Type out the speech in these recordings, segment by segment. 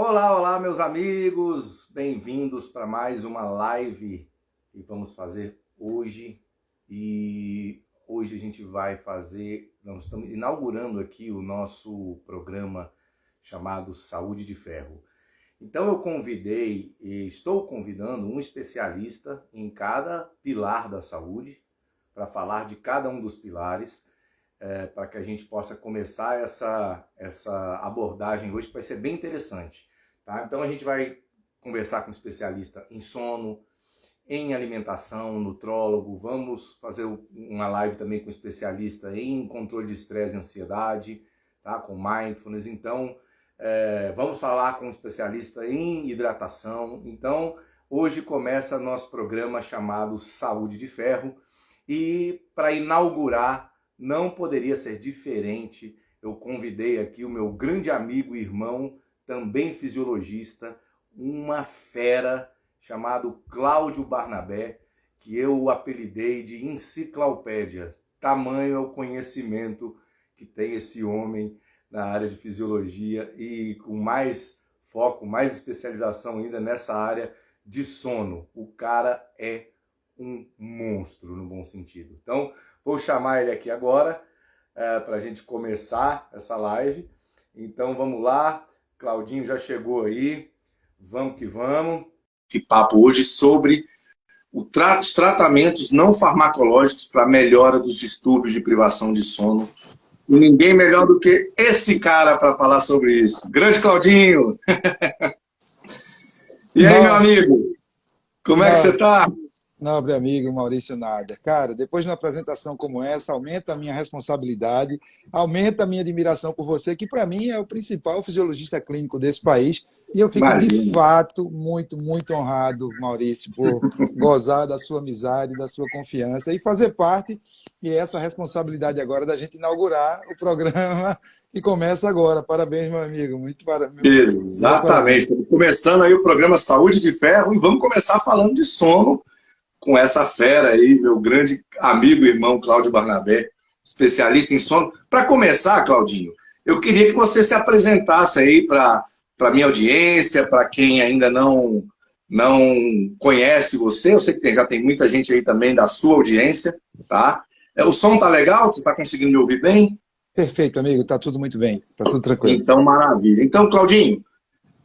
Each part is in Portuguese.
Olá, olá, meus amigos! Bem-vindos para mais uma live que vamos fazer hoje. E hoje a gente vai fazer, nós estamos inaugurando aqui o nosso programa chamado Saúde de Ferro. Então eu convidei e estou convidando um especialista em cada pilar da saúde para falar de cada um dos pilares, para que a gente possa começar essa abordagem hoje, que vai ser bem interessante. Tá? Então a gente vai conversar com um especialista em sono, em alimentação, nutrólogo, vamos fazer uma live também com um especialista em controle de estresse e ansiedade, tá? Com mindfulness. Então vamos falar com um especialista em hidratação. Então hoje começa nosso programa chamado Saúde de Ferro, e para inaugurar não poderia ser diferente. Eu convidei aqui o meu grande amigo e irmão, também fisiologista, uma fera, chamado Cláudio Barnabé, que eu apelidei de enciclopédia. Tamanho é o conhecimento que tem esse homem na área de fisiologia e com mais foco, mais especialização ainda nessa área de sono. O cara é um monstro, no bom sentido. Então, vou chamar ele aqui agora para a gente começar essa live. Então, vamos lá. Claudinho já chegou aí. Vamos que vamos. Esse papo hoje sobre os tratamentos não farmacológicos para melhora dos distúrbios de privação de sono. E ninguém melhor do que esse cara para falar sobre isso. Grande Claudinho! E aí, meu amigo? Como é que você está? Nobre amigo Maurício Nader. Cara, depois de uma apresentação como essa, aumenta a minha responsabilidade, aumenta a minha admiração por você, que para mim é o principal fisiologista clínico desse país. E eu fico, de fato, muito, muito honrado, Maurício, por gozar da sua amizade, da sua confiança e fazer parte, e essa responsabilidade agora da gente inaugurar o programa que começa agora. Parabéns, meu amigo. Muito parabéns. Exatamente. Estamos começando aí o programa Saúde de Ferro e vamos começar falando de sono, com essa fera aí, meu grande amigo e irmão Cláudio Barnabé, especialista em sono. Para começar, Claudinho, eu queria que você se apresentasse aí para a minha audiência, para quem ainda não conhece você. Eu sei que já tem muita gente aí também da sua audiência, tá? O som tá legal? Você está conseguindo me ouvir bem? Perfeito, amigo. Tá tudo muito bem. Tá tudo tranquilo. Então, maravilha. Então, Claudinho,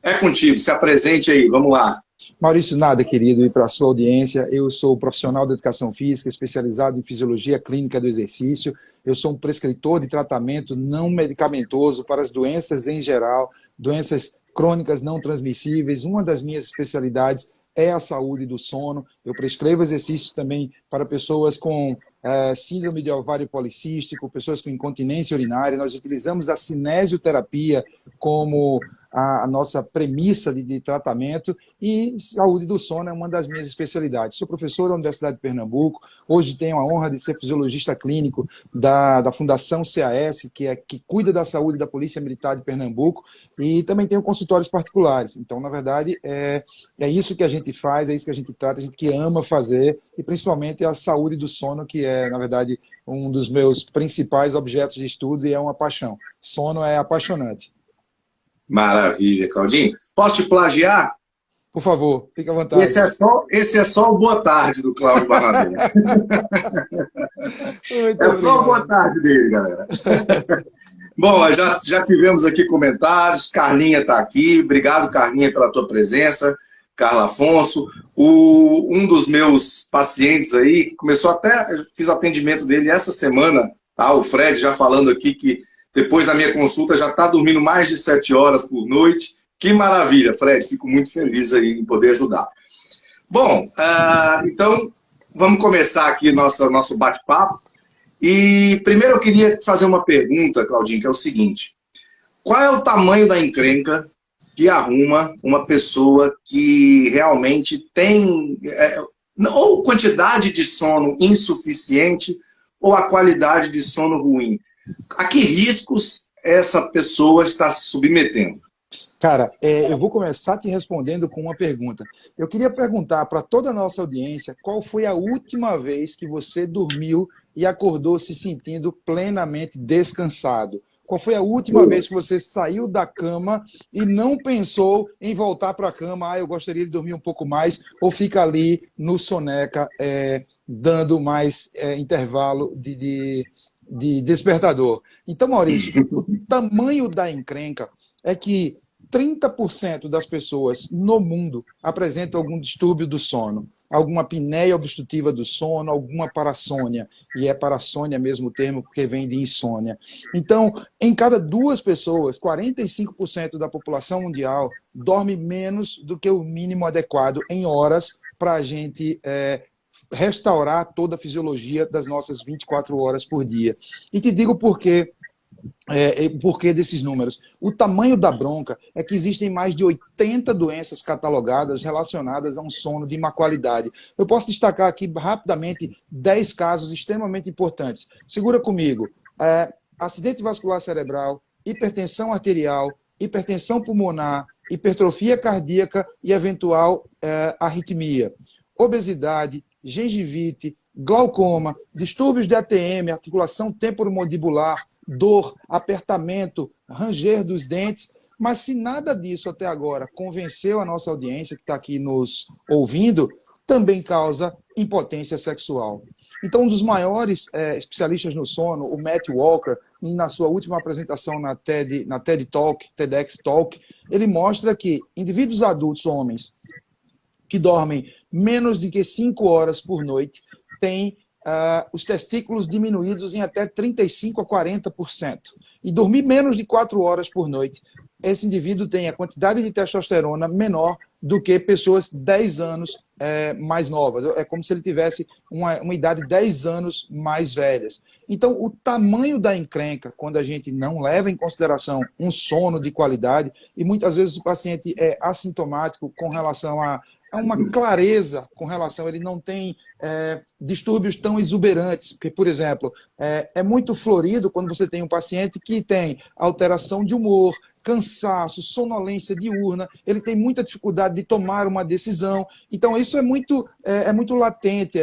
é contigo. Se apresente aí. Vamos lá. Maurício Nader, querido, e para a sua audiência, eu sou profissional de educação física, especializado em fisiologia clínica do exercício. Eu sou um prescritor de tratamento não medicamentoso para as doenças em geral, doenças crônicas não transmissíveis. Uma das minhas especialidades é a saúde do sono. Eu prescrevo exercícios também para pessoas com síndrome de ovário policístico, pessoas com incontinência urinária. Nós utilizamos a cinesioterapia como a nossa premissa de tratamento, e saúde do sono é uma das minhas especialidades. Sou professor da Universidade de Pernambuco, hoje tenho a honra de ser fisiologista clínico da Fundação CAS, que cuida da saúde da Polícia Militar de Pernambuco, e também tenho consultórios particulares. Então, na verdade, é isso que a gente faz, é isso que a gente trata, a gente que ama fazer, e principalmente a saúde do sono, que é, na verdade, um dos meus principais objetos de estudo e é uma paixão. Sono é apaixonante. Maravilha, Claudinho. Posso te plagiar? Por favor, fique à vontade. Esse é só o boa tarde do Cláudio Barnabé. É só o boa tarde dele, galera. Bom, já tivemos aqui comentários. Carlinha está aqui. Obrigado, Carlinha, pela tua presença. Carla Afonso. Um dos meus pacientes aí, que começou até, eu fiz o atendimento dele essa semana, tá? O Fred já falando aqui que depois da minha consulta já está dormindo mais de 7 horas por noite. Que maravilha, Fred. Fico muito feliz aí em poder ajudar. Bom, então vamos começar aqui nosso bate-papo. E primeiro eu queria fazer uma pergunta, Claudinho, que é o seguinte. Qual é o tamanho da encrenca que arruma uma pessoa que realmente tem ou quantidade de sono insuficiente ou a qualidade de sono ruim? A que riscos essa pessoa está se submetendo? Cara, eu vou começar te respondendo com uma pergunta. Eu queria perguntar para toda a nossa audiência qual foi a última vez que você dormiu e acordou se sentindo plenamente descansado. Qual foi a última vez que você saiu da cama e não pensou em voltar para a cama? Ah, eu gostaria de dormir um pouco mais, ou fica ali no soneca, dando mais intervalo de despertador. Então, Maurício, o tamanho da encrenca é que 30% das pessoas no mundo apresentam algum distúrbio do sono, alguma apneia obstrutiva do sono, alguma parassônia, e é parassônia mesmo o termo, porque vem de insônia. Então, em cada 2 pessoas, 45% da população mundial dorme menos do que o mínimo adequado em horas para a gente restaurar toda a fisiologia das nossas 24 horas por dia. E te digo por quê. Por que desses números? O tamanho da bronca é que existem mais de 80 doenças catalogadas relacionadas a um sono de má qualidade. Eu posso destacar aqui rapidamente 10 casos extremamente importantes. Segura comigo. Acidente vascular cerebral, hipertensão arterial, hipertensão pulmonar, hipertrofia cardíaca e eventual arritmia. Obesidade, gengivite, glaucoma, distúrbios de ATM, articulação temporomandibular, dor, apertamento, ranger dos dentes. Mas se nada disso até agora convenceu a nossa audiência que está aqui nos ouvindo, também causa impotência sexual. Então, um dos maiores especialistas no sono, o Matt Walker, na sua última apresentação na TED Talk, TEDx Talk, ele mostra que indivíduos adultos, homens, que dormem menos de que 5 horas por noite, têm os testículos diminuídos em até 35% a 40%. E dormir menos de 4 horas por noite, esse indivíduo tem a quantidade de testosterona menor do que pessoas 10 anos mais novas. É como se ele tivesse uma idade 10 anos mais velhas. Então, o tamanho da encrenca, quando a gente não leva em consideração um sono de qualidade, e muitas vezes o paciente é assintomático com relação a uma clareza com relação, ele não tem distúrbios tão exuberantes, porque, por exemplo, é muito florido quando você tem um paciente que tem alteração de humor, cansaço, sonolência diurna, ele tem muita dificuldade de tomar uma decisão. Então, isso é muito latente,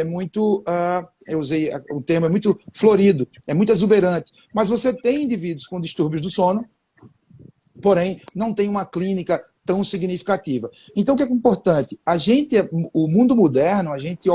eu usei o termo, é muito florido, é muito exuberante. Mas você tem indivíduos com distúrbios do sono, porém, não tem uma clínica tão significativa. Então, o que é importante? O mundo moderno, a gente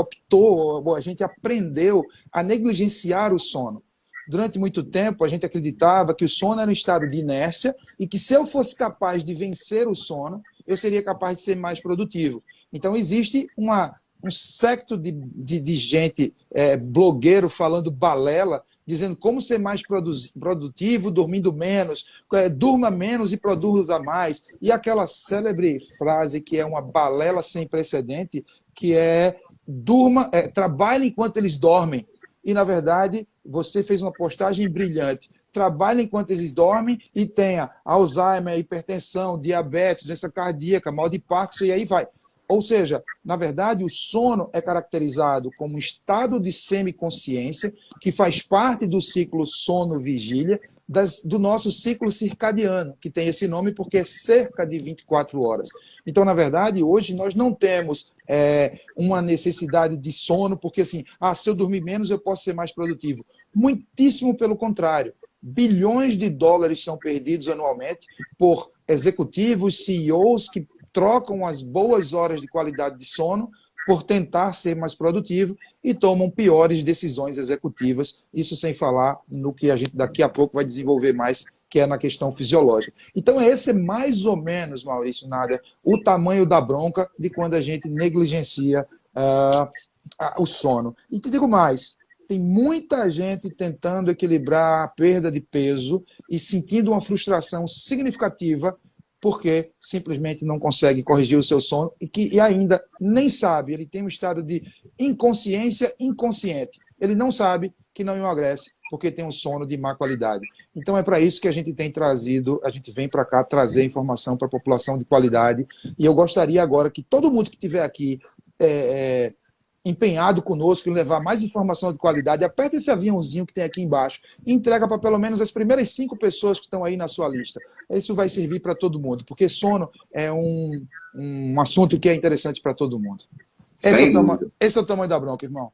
aprendeu a negligenciar o sono. Durante muito tempo, a gente acreditava que o sono era um estado de inércia e que se eu fosse capaz de vencer o sono, eu seria capaz de ser mais produtivo. Então, existe um secto de gente, blogueiro, falando balela, dizendo como ser mais produtivo, dormindo menos, durma menos e produza mais. E aquela célebre frase que é uma balela sem precedente, que é trabalhe enquanto eles dormem. E, na verdade, você fez uma postagem brilhante. Trabalhe enquanto eles dormem e tenha Alzheimer, hipertensão, diabetes, doença cardíaca, mal de Parkinson, e aí vai. Ou seja, na verdade, o sono é caracterizado como um estado de semiconsciência que faz parte do ciclo sono-vigília, do nosso ciclo circadiano, que tem esse nome porque é cerca de 24 horas. Então, na verdade, hoje nós não temos uma necessidade de sono, porque assim, se eu dormir menos, eu posso ser mais produtivo. Muitíssimo pelo contrário. Bilhões de dólares são perdidos anualmente por executivos, CEOs, que trocam as boas horas de qualidade de sono por tentar ser mais produtivo e tomam piores decisões executivas, isso sem falar no que a gente daqui a pouco vai desenvolver mais, que é na questão fisiológica. Então, esse é mais ou menos, Maurício Nader, o tamanho da bronca de quando a gente negligencia o sono. E te digo mais, tem muita gente tentando equilibrar a perda de peso e sentindo uma frustração significativa porque simplesmente não consegue corrigir o seu sono e ainda nem sabe, ele tem um estado de inconsciência inconsciente. Ele não sabe que não emagrece porque tem um sono de má qualidade. Então é para isso que a gente tem trazido, a gente vem para cá trazer informação para a população de qualidade. E eu gostaria agora que todo mundo que estiver aqui empenhado conosco em levar mais informação de qualidade, aperta esse aviãozinho que tem aqui embaixo e entrega para pelo menos as primeiras 5 pessoas que estão aí na sua lista. Isso vai servir para todo mundo, porque sono é um assunto que é interessante para todo mundo. Esse é o tamanho da bronca, irmão.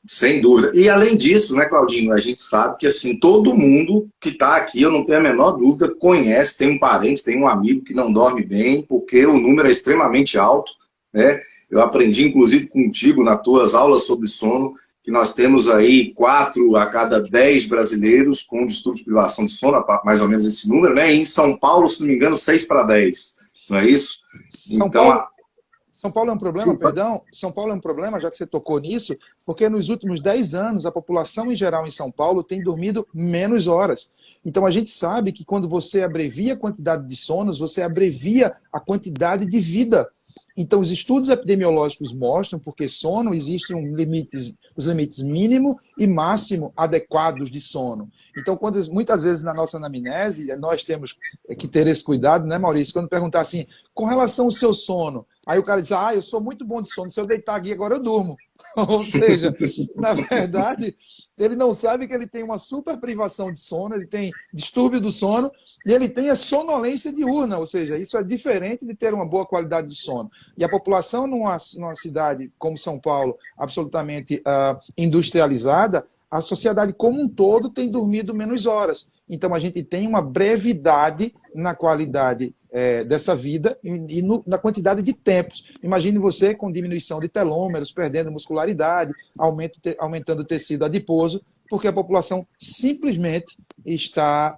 Sem dúvida. E além disso, né, Claudinho, a gente sabe que assim, todo mundo que está aqui, eu não tenho a menor dúvida, conhece, tem um parente, tem um amigo que não dorme bem, porque o número é extremamente alto, né? Eu aprendi, inclusive, contigo, nas tuas aulas sobre sono, que nós temos aí 4 a cada 10 brasileiros com distúrbio de privação de sono, mais ou menos esse número, né? E em São Paulo, se não me engano, 6 para 10, não é isso? São Então, Paulo, São Paulo é um problema, sim, perdão? São Paulo é um problema, já que você tocou nisso, porque nos últimos 10 anos a população em geral em São Paulo tem dormido menos horas. Então a gente sabe que quando você abrevia a quantidade de sonos, você abrevia a quantidade de vida. Então os estudos epidemiológicos mostram porque sono existem os limites mínimo e máximo adequados de sono. Então muitas vezes na nossa anamnese nós temos que ter esse cuidado, né, Maurício? Quando perguntar assim, com relação ao seu sono, aí o cara diz, eu sou muito bom de sono, se eu deitar aqui agora eu durmo. Ou seja, na verdade, ele não sabe que ele tem uma super privação de sono, ele tem distúrbio do sono e ele tem a sonolência diurna, ou seja, isso é diferente de ter uma boa qualidade de sono. E a população numa cidade como São Paulo, absolutamente industrializada, a sociedade como um todo tem dormido menos horas. Então a gente tem uma brevidade na qualidade dessa vida e na quantidade de tempos. Imagine você com diminuição de telômeros, perdendo muscularidade, aumentando o tecido adiposo, porque a população simplesmente está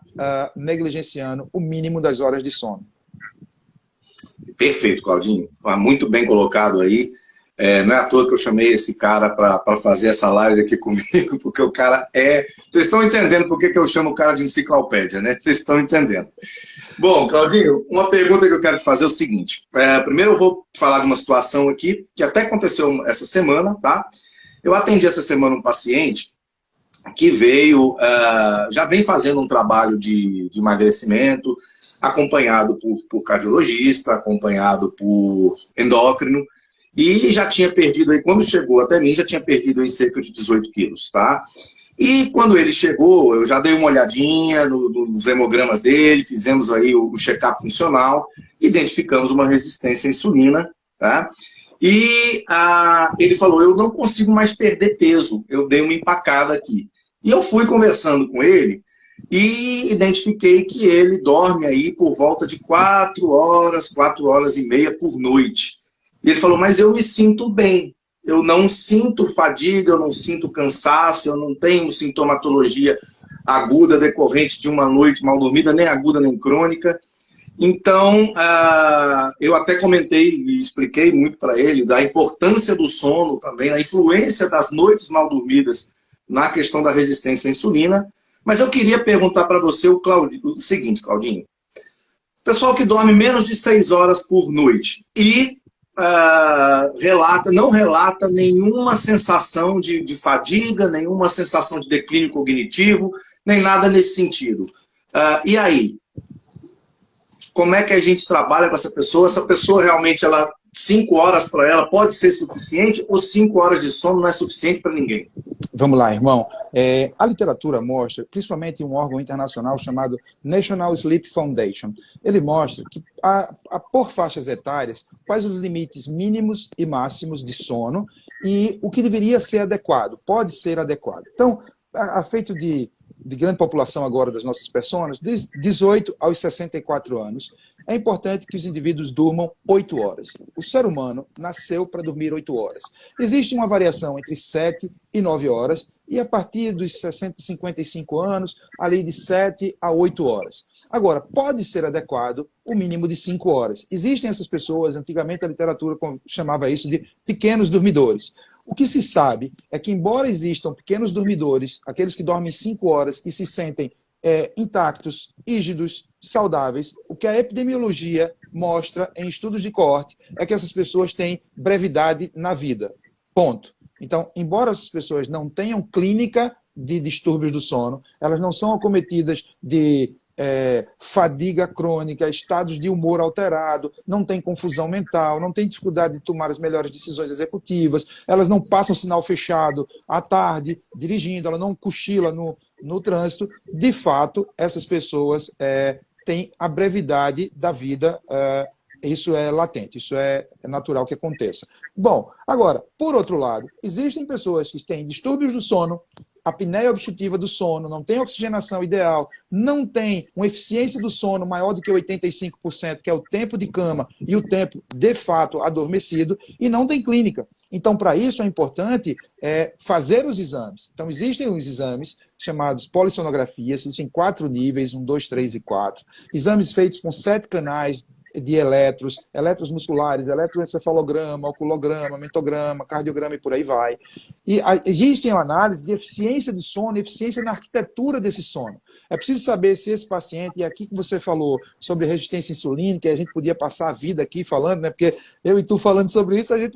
negligenciando o mínimo das horas de sono. Perfeito, Claudinho. Muito bem colocado aí. Não é à toa que eu chamei esse cara para fazer essa live aqui comigo, porque o cara é... Vocês estão entendendo por que eu chamo o cara de enciclopédia, né? Vocês estão entendendo. Bom, Claudinho, uma pergunta que eu quero te fazer é o seguinte. Primeiro eu vou falar de uma situação aqui, que até aconteceu essa semana, tá? Eu atendi essa semana um paciente que veio, já vem fazendo um trabalho de emagrecimento, acompanhado por cardiologista, acompanhado por endócrino, e já tinha perdido, aí, quando chegou até mim, já tinha perdido aí cerca de 18 quilos, tá? E quando ele chegou, eu já dei uma olhadinha nos hemogramas dele, fizemos aí o check-up funcional, identificamos uma resistência à insulina, tá? E ele falou, eu não consigo mais perder peso, eu dei uma empacada aqui. E eu fui conversando com ele e identifiquei que ele dorme aí por volta de 4 horas e meia por noite. E ele falou, mas eu me sinto bem, eu não sinto fadiga, eu não sinto cansaço, eu não tenho sintomatologia aguda decorrente de uma noite mal dormida, nem aguda nem crônica. Então, eu até comentei e expliquei muito para ele da importância do sono também, da influência das noites mal dormidas na questão da resistência à insulina. Mas eu queria perguntar para você o seguinte, Claudinho. Pessoal que dorme menos de 6 horas por noite e não relata nenhuma sensação de fadiga, nenhuma sensação de declínio cognitivo, nem nada nesse sentido. E aí? Como é que a gente trabalha com essa pessoa? Essa pessoa realmente, 5 horas para ela pode ser suficiente ou 5 horas de sono não é suficiente para ninguém? Vamos lá, irmão. A literatura mostra, principalmente um órgão internacional chamado National Sleep Foundation, ele mostra que, por faixas etárias, quais os limites mínimos e máximos de sono e o que deveria ser adequado, pode ser adequado. Então, a feito de grande população agora das nossas pessoas, de 18 aos 64 anos, é importante que os indivíduos durmam 8 horas. O ser humano nasceu para dormir 8 horas. Existe uma variação entre 7 e 9 horas, e a partir dos 60 e 55 anos, ali de 7 a 8 horas. Agora, pode ser adequado o mínimo de 5 horas. Existem essas pessoas, antigamente a literatura chamava isso de pequenos dormidores. O que se sabe é que, embora existam pequenos dormidores, aqueles que dormem 5 horas e se sentem intactos, rígidos, saudáveis, o que a epidemiologia mostra em estudos de coorte é que essas pessoas têm brevidade na vida. Ponto. Então, embora essas pessoas não tenham clínica de distúrbios do sono, elas não são acometidas de fadiga crônica, estados de humor alterado, não tem confusão mental, não tem dificuldade de tomar as melhores decisões executivas, elas não passam sinal fechado à tarde dirigindo, ela não cochila no trânsito. De fato, essas pessoas têm a brevidade da vida isso é latente, isso é natural que aconteça. Bom, agora, por outro lado, existem pessoas que têm distúrbios do sono, apneia obstrutiva do sono, não tem oxigenação ideal, não tem uma eficiência do sono maior do que 85%, que é o tempo de cama e o tempo, de fato, adormecido, e não tem clínica. Então, para isso, é importante fazer os exames. Então, existem os exames chamados polissonografia, existem 4 níveis, 1, 2, 3 e 4. Exames feitos com 7 canais de eletros musculares, eletroencefalograma, oculograma, mentograma, cardiograma e por aí vai. E existem análises de eficiência do sono, eficiência na arquitetura desse sono. É preciso saber se esse paciente, e aqui que você falou sobre resistência insulínica, a gente podia passar a vida aqui falando, né? Porque eu e tu falando sobre isso, a gente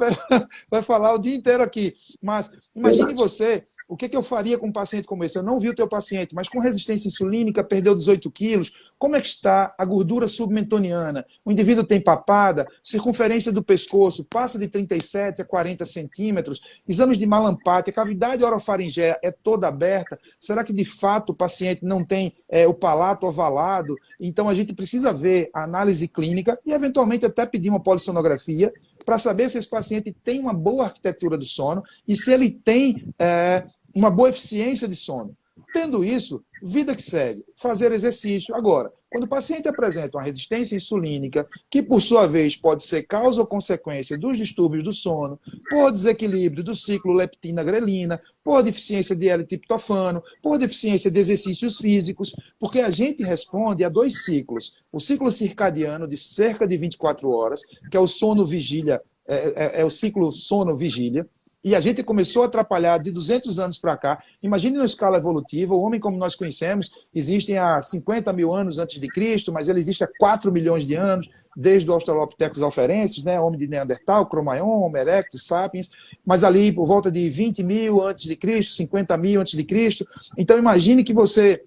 vai falar o dia inteiro aqui. Mas imagine você, o que eu faria com um paciente como esse? Eu não vi o teu paciente, mas com resistência insulínica, perdeu 18 quilos. Como é que está a gordura submentoniana? O indivíduo tem papada, circunferência do pescoço passa de 37 a 40 centímetros, exames de malampate, a cavidade orofaringea é toda aberta. Será que, de fato, o paciente não tem o palato ovalado? Então, a gente precisa ver a análise clínica e, eventualmente, até pedir uma polissonografia para saber se esse paciente tem uma boa arquitetura do sono e se ele tem uma boa eficiência de sono. Tendo isso, vida que segue, fazer exercício. Agora, quando o paciente apresenta uma resistência insulínica, que por sua vez pode ser causa ou consequência dos distúrbios do sono, por desequilíbrio do ciclo leptina-grelina, por deficiência de L-triptofano, por deficiência de exercícios físicos, porque a gente responde a 2 ciclos. O ciclo circadiano de cerca de 24 horas, que é o sono-vigília, é o ciclo sono-vigília, e a gente começou a atrapalhar de 200 anos para cá. Imagine na escala evolutiva, o homem como nós conhecemos, existe há 50 mil anos antes de Cristo, mas ele existe há 4 milhões de anos, desde o Australopithecus afarensis, né, homem de Neandertal, Cro-Magnon, Homo erectus, Sapiens, mas ali por volta de 20 mil antes de Cristo, 50 mil antes de Cristo. Então imagine que você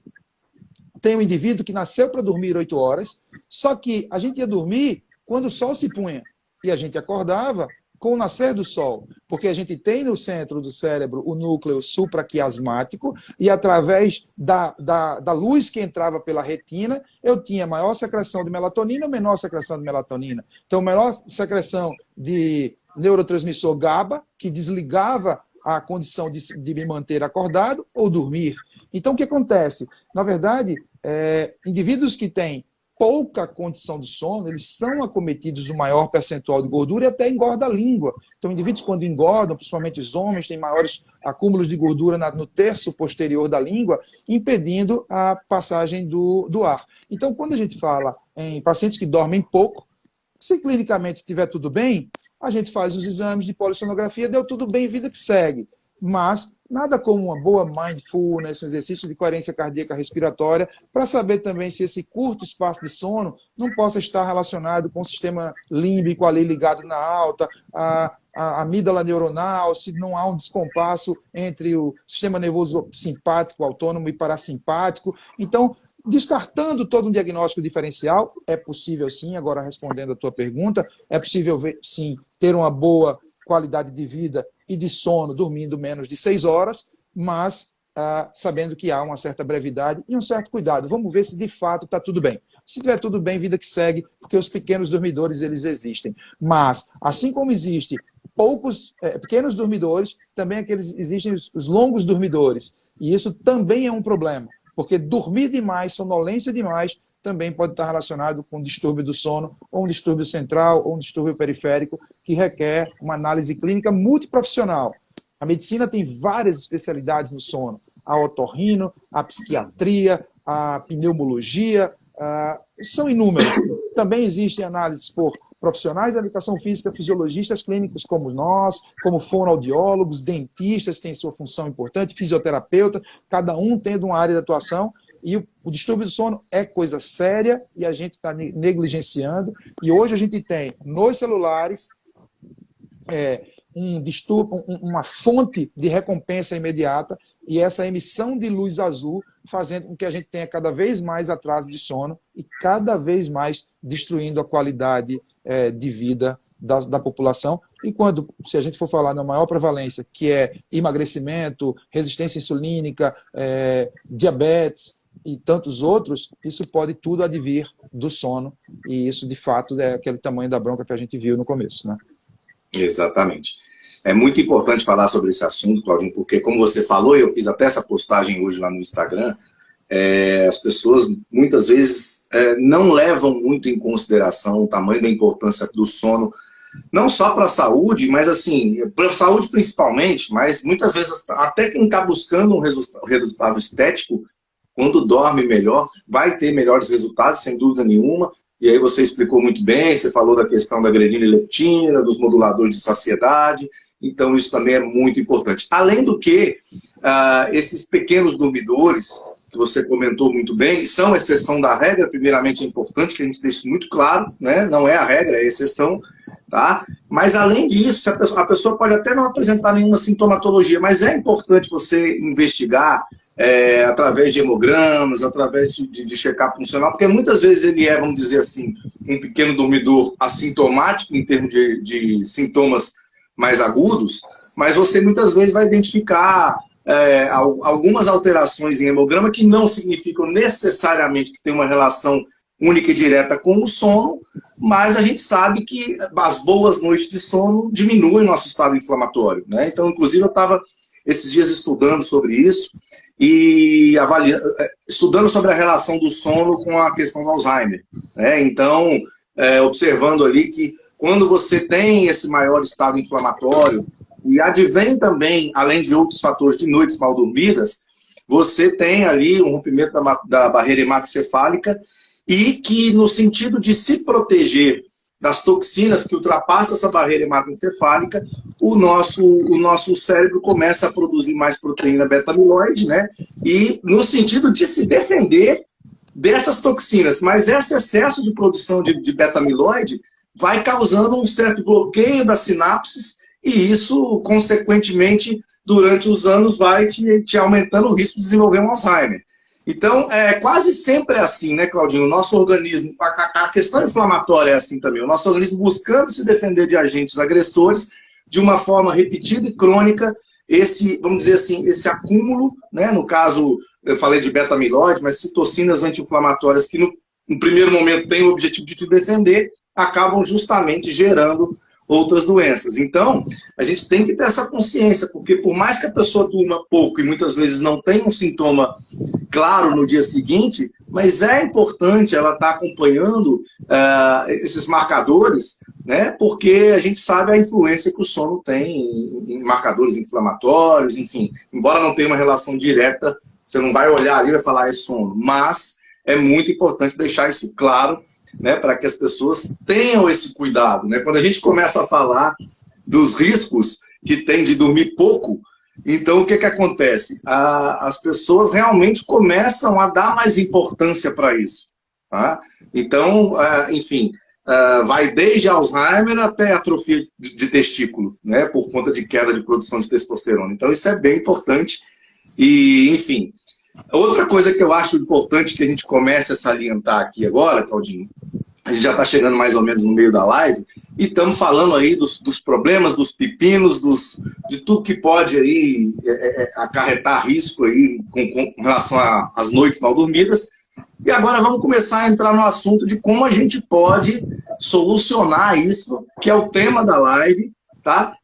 tem um indivíduo que nasceu para dormir 8 horas, só que a gente ia dormir quando o sol se punha, e a gente acordava com o nascer do sol, porque a gente tem no centro do cérebro o núcleo supraquiasmático e através da luz que entrava pela retina, eu tinha maior secreção de melatonina ou menor secreção de melatonina. Então, menor secreção de neurotransmissor GABA, que desligava a condição de me manter acordado ou dormir. Então, o que acontece? Na verdade, indivíduos que têm pouca condição de sono, eles são acometidos do maior percentual de gordura e até engorda a língua. Então, indivíduos quando engordam, principalmente os homens, têm maiores acúmulos de gordura no terço posterior da língua, impedindo a passagem do ar. Então, quando a gente fala em pacientes que dormem pouco, se clinicamente estiver tudo bem, a gente faz os exames de polissonografia, deu tudo bem, vida que segue. Mas nada como uma boa mindfulness, um exercício de coerência cardíaca respiratória, para saber também se esse curto espaço de sono não possa estar relacionado com o sistema límbico ali ligado na alta, a amígdala neuronal, se não há um descompasso entre o sistema nervoso simpático, autônomo e parasimpático. Então, descartando todo um diagnóstico diferencial, é possível sim, agora respondendo a tua pergunta, é possível sim ter uma boa qualidade de vida e de sono, dormindo menos de 6 horas, mas sabendo que há uma certa brevidade e um certo cuidado. Vamos ver se de fato está tudo bem. Se estiver tudo bem, vida que segue, porque os pequenos dormidores eles existem. Mas, assim como existe poucos pequenos dormidores, também existem os longos dormidores. E isso também é um problema, porque dormir demais, sonolência demais, também pode estar relacionado com um distúrbio do sono, ou um distúrbio central, ou um distúrbio periférico, que requer uma análise clínica multiprofissional. A medicina tem várias especialidades no sono. A otorrino, a psiquiatria, a pneumologia, são inúmeras. Também existem análises por profissionais da educação física, fisiologistas clínicos como nós, como fonoaudiólogos, dentistas têm sua função importante, fisioterapeuta, cada um tendo uma área de atuação. E o distúrbio do sono é coisa séria e a gente está negligenciando. E hoje a gente tem nos celulares uma fonte de recompensa imediata e essa emissão de luz azul fazendo com que a gente tenha cada vez mais atraso de sono e cada vez mais destruindo a qualidade de vida da população. E se a gente for falar na maior prevalência, que é emagrecimento, resistência insulínica, diabetes, e tantos outros, isso pode tudo advir do sono, e isso, de fato, é aquele tamanho da bronca que a gente viu no começo, né? Exatamente. É muito importante falar sobre esse assunto, Claudinho, porque, como você falou, e eu fiz até essa postagem hoje lá no Instagram, as pessoas, muitas vezes, não levam muito em consideração o tamanho da importância do sono, não só para a saúde, mas assim, para a saúde principalmente, mas muitas vezes até quem está buscando um resultado estético, quando dorme melhor, vai ter melhores resultados, sem dúvida nenhuma. E aí você explicou muito bem, você falou da questão da grelina e leptina, dos moduladores de saciedade, então isso também é muito importante. Além do que, esses pequenos dormidores, que você comentou muito bem, são exceção da regra. Primeiramente é importante que a gente deixe muito claro, né? Não é a regra, é a exceção, tá? Mas além disso, a pessoa pode até não apresentar nenhuma sintomatologia, mas é importante você investigar através de hemogramas, através de check-up funcional, porque muitas vezes ele é, vamos dizer assim, um pequeno dormidor assintomático em termos de sintomas mais agudos, mas você muitas vezes vai identificar algumas alterações em hemograma que não significam necessariamente que tem uma relação única e direta com o sono, mas a gente sabe que as boas noites de sono diminuem nosso estado inflamatório, né? Então, inclusive, eu estava esses dias estudando sobre isso e estudando sobre a relação do sono com a questão do Alzheimer, né? Então, observando ali que quando você tem esse maior estado inflamatório, e advém também, além de outros fatores de noites mal dormidas, você tem ali um rompimento da barreira hematocefálica e que, no sentido de se proteger das toxinas que ultrapassam essa barreira hematocefálica, o nosso cérebro começa a produzir mais proteína beta-amiloide, né? E no sentido de se defender dessas toxinas. Mas esse excesso de produção de beta-amiloide vai causando um certo bloqueio das sinapses, e isso, consequentemente, durante os anos, vai te aumentando o risco de desenvolver um Alzheimer. Então, quase sempre é assim, né, Claudinho? O nosso organismo, a questão inflamatória é assim também. O nosso organismo buscando se defender de agentes agressores de uma forma repetida e crônica, vamos dizer assim, esse acúmulo, né? No caso, eu falei de beta-amiloide, mas citocinas anti-inflamatórias que no primeiro momento têm o objetivo de te defender, acabam justamente gerando outras doenças. Então, a gente tem que ter essa consciência, porque por mais que a pessoa durma pouco e muitas vezes não tenha um sintoma claro no dia seguinte, mas é importante ela estar acompanhando esses marcadores, né? Porque a gente sabe a influência que o sono tem em marcadores inflamatórios, enfim. Embora não tenha uma relação direta, você não vai olhar ali e vai falar é sono, mas é muito importante deixar isso claro, né, para que as pessoas tenham esse cuidado, né? Quando a gente começa a falar dos riscos que tem de dormir pouco, então o que acontece? As pessoas realmente começam a dar mais importância para isso, tá? Então, enfim, vai desde Alzheimer até atrofia de testículo, né, por conta de queda de produção de testosterona. Então isso é bem importante e, enfim... Outra coisa que eu acho importante que a gente comece a salientar aqui agora, Claudinho, a gente já está chegando mais ou menos no meio da live, e estamos falando aí dos problemas, dos pepinos, de tudo que pode aí acarretar risco aí com relação às noites mal dormidas. E agora vamos começar a entrar no assunto de como a gente pode solucionar isso, que é o tema da live, tá?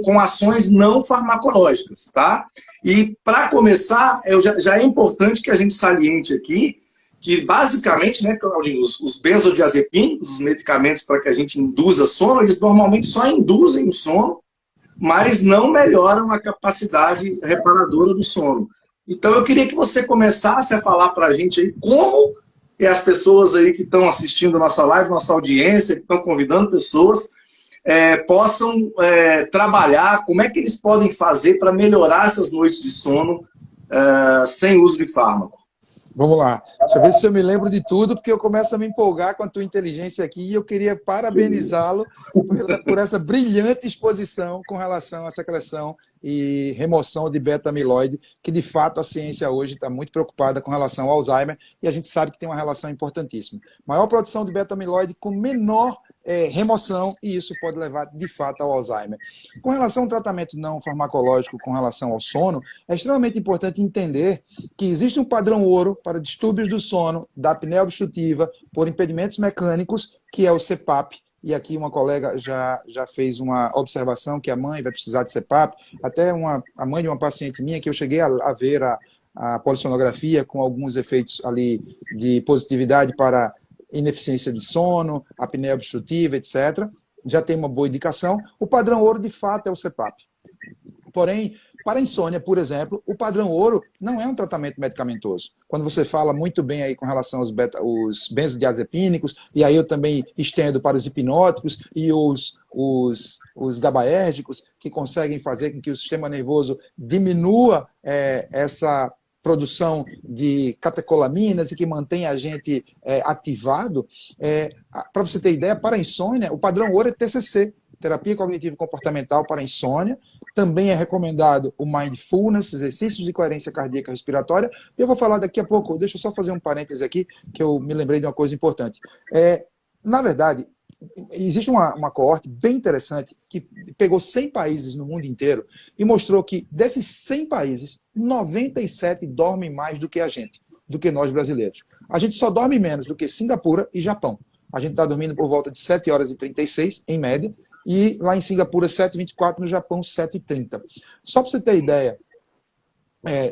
Com ações não farmacológicas, tá? E para começar, já é importante que a gente saliente aqui que basicamente, né, Claudinho, os benzodiazepínicos, os medicamentos para que a gente induza sono, eles normalmente só induzem o sono, mas não melhoram a capacidade reparadora do sono. Então eu queria que você começasse a falar para a gente aí como as pessoas aí que estão assistindo nossa live, nossa audiência, que estão convidando pessoas, possam trabalhar, como é que eles podem fazer para melhorar essas noites de sono sem uso de fármaco. Vamos lá. Deixa eu ver se eu me lembro de tudo, porque eu começo a me empolgar com a tua inteligência aqui e eu queria parabenizá-lo por essa brilhante exposição com relação à secreção e remoção de beta-amiloide, que de fato a ciência hoje está muito preocupada com relação ao Alzheimer e a gente sabe que tem uma relação importantíssima. Maior produção de beta-amiloide com menor remoção, e isso pode levar, de fato, ao Alzheimer. Com relação ao tratamento não farmacológico, com relação ao sono, é extremamente importante entender que existe um padrão ouro para distúrbios do sono, da apneia obstrutiva, por impedimentos mecânicos, que é o CPAP. E aqui uma colega já fez uma observação que a mãe vai precisar de CPAP, até a mãe de uma paciente minha, que eu cheguei a ver a polissonografia com alguns efeitos ali de positividade para ineficiência de sono, apneia obstrutiva, etc. Já tem uma boa indicação. O padrão ouro, de fato, é o CPAP. Porém, para a insônia, por exemplo, o padrão ouro não é um tratamento medicamentoso. Quando você fala muito bem aí com relação aos benzodiazepínicos, e aí eu também estendo para os hipnóticos e os GABAérgicos, que conseguem fazer com que o sistema nervoso diminua essa produção de catecolaminas e que mantém a gente ativado. Para você ter ideia, para a insônia, o padrão ouro é TCC, terapia cognitivo-comportamental para a insônia. Também é recomendado o mindfulness, exercícios de coerência cardíaca respiratória. Eu vou falar daqui a pouco, deixa eu só fazer um parêntese aqui, que eu me lembrei de uma coisa importante. Na verdade, existe uma coorte bem interessante que pegou 100 países no mundo inteiro e mostrou que desses 100 países, 97 dormem mais do que a gente, do que nós brasileiros. A gente só dorme menos do que Singapura e Japão. A gente está dormindo por volta de 7 horas e 36, em média, e lá em Singapura 7h24, no Japão 7h30. Só para você ter ideia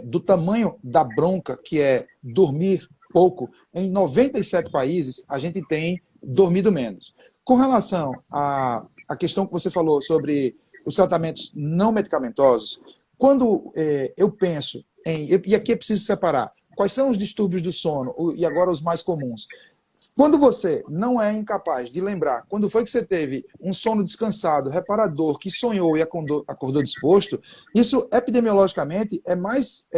do tamanho da bronca que é dormir pouco, em 97 países a gente tem dormido menos. Com relação à questão que você falou sobre os tratamentos não medicamentosos, quando eu penso e aqui é preciso separar, quais são os distúrbios do sono, e agora os mais comuns. Quando você não é incapaz de lembrar quando foi que você teve um sono descansado, reparador, que sonhou e acordou disposto, isso epidemiologicamente é mais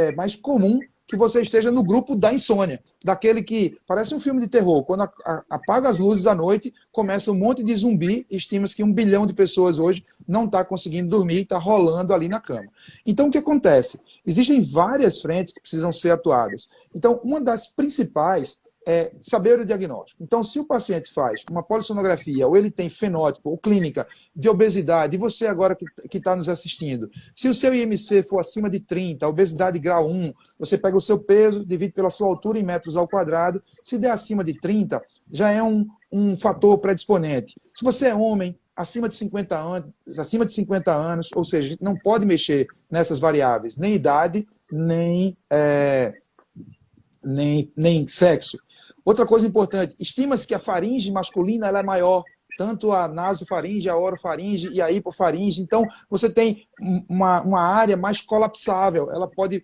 comum que você esteja no grupo da insônia, daquele que parece um filme de terror, quando apaga as luzes à noite, começa um monte de zumbi, estima-se que 1 bilhão de pessoas hoje não está conseguindo dormir e está rolando ali na cama. Então, o que acontece? Existem várias frentes que precisam ser atuadas. Então, uma das principais é saber o diagnóstico. Então, se o paciente faz uma polissonografia, ou ele tem fenótipo ou clínica de obesidade, e você agora que está nos assistindo, se o seu IMC for acima de 30, obesidade grau 1, você pega o seu peso, divide pela sua altura em metros ao quadrado, se der acima de 30, já é um fator predisponente. Se você é homem, acima de 50 anos, ou seja, a gente não pode mexer nessas variáveis, nem idade, nem sexo. Outra coisa importante, estima-se que a faringe masculina ela é maior, tanto a nasofaringe, a orofaringe e a hipofaringe. Então, você tem uma área mais colapsável, ela pode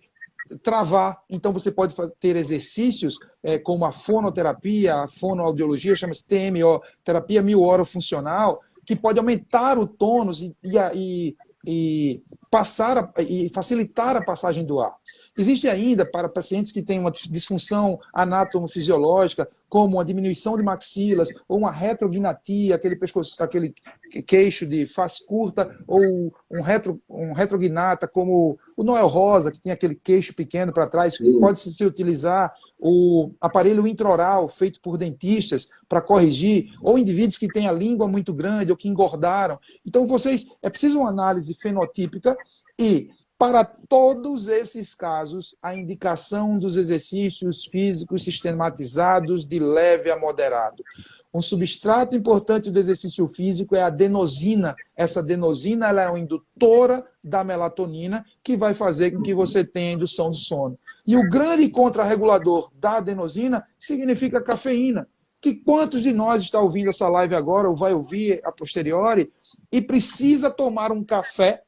travar. Então, você pode ter exercícios como a fonoterapia, a fonoaudiologia, chama-se TMO, terapia mioorofuncional, que pode aumentar o tônus e facilitar a passagem do ar. Existe ainda, para pacientes que têm uma disfunção anátomo-fisiológica, como uma diminuição de maxilas, ou uma retrognatia, aquele queixo de face curta, ou um retrognata, como o Noel Rosa, que tem aquele queixo pequeno para trás, que pode-se utilizar o aparelho intraoral feito por dentistas para corrigir, ou indivíduos que têm a língua muito grande ou que engordaram. Então, é preciso uma análise fenotípica e, para todos esses casos, a indicação dos exercícios físicos sistematizados de leve a moderado. Um substrato importante do exercício físico é a adenosina. Essa adenosina ela é uma indutora da melatonina que vai fazer com que você tenha indução do sono. E o grande contrarregulador da adenosina significa cafeína. Que quantos de nós está ouvindo essa live agora ou vai ouvir a posteriori e precisa tomar um café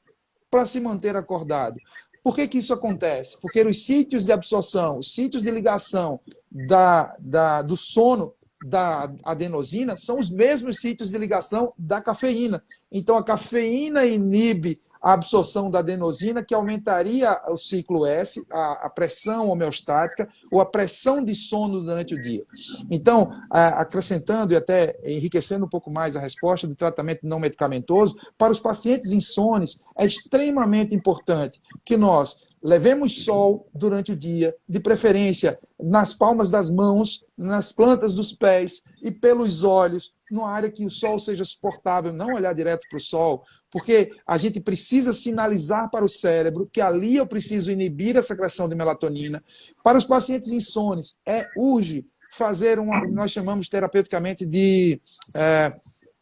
para se manter acordado? Por que isso acontece? Porque os sítios de absorção, os sítios de ligação do sono da adenosina são os mesmos sítios de ligação da cafeína. Então, a cafeína inibe a absorção da adenosina, que aumentaria o ciclo S, a pressão homeostática ou a pressão de sono durante o dia. Então, acrescentando e até enriquecendo um pouco mais a resposta do tratamento não medicamentoso, para os pacientes insones, é extremamente importante que nós levemos sol durante o dia, de preferência nas palmas das mãos, nas plantas dos pés e pelos olhos, numa área que o sol seja suportável, não olhar direto para o sol, porque a gente precisa sinalizar para o cérebro que ali eu preciso inibir a secreção de melatonina. Para os pacientes insones, urge fazer nós chamamos terapeuticamente de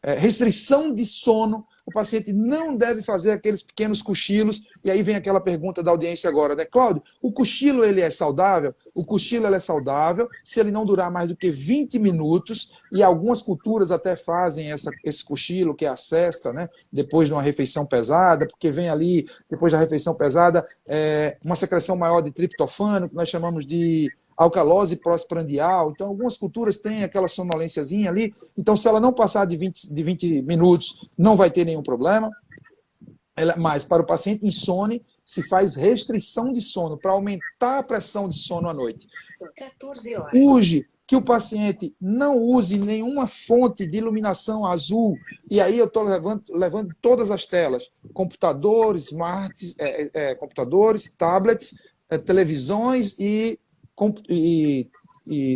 restrição de sono. O paciente não deve fazer aqueles pequenos cochilos, e aí vem aquela pergunta da audiência agora, né, Cláudio? O cochilo, ele é saudável? O cochilo, ele é saudável se ele não durar mais do que 20 minutos, e algumas culturas até fazem esse cochilo, que é a sesta, né, depois de uma refeição pesada, porque vem ali, depois da refeição pesada, uma secreção maior de triptofano, que nós chamamos de alcalose pós-prandial. Então, algumas culturas têm aquela sonolênciazinha ali. Então, se ela não passar de 20 minutos, não vai ter nenhum problema. Mas, para o paciente insone, se faz restrição de sono para aumentar a pressão de sono à noite. São 14 horas. Urge que o paciente não use nenhuma fonte de iluminação azul. E aí eu estou levando todas as telas. Computadores, computadores, tablets, televisões e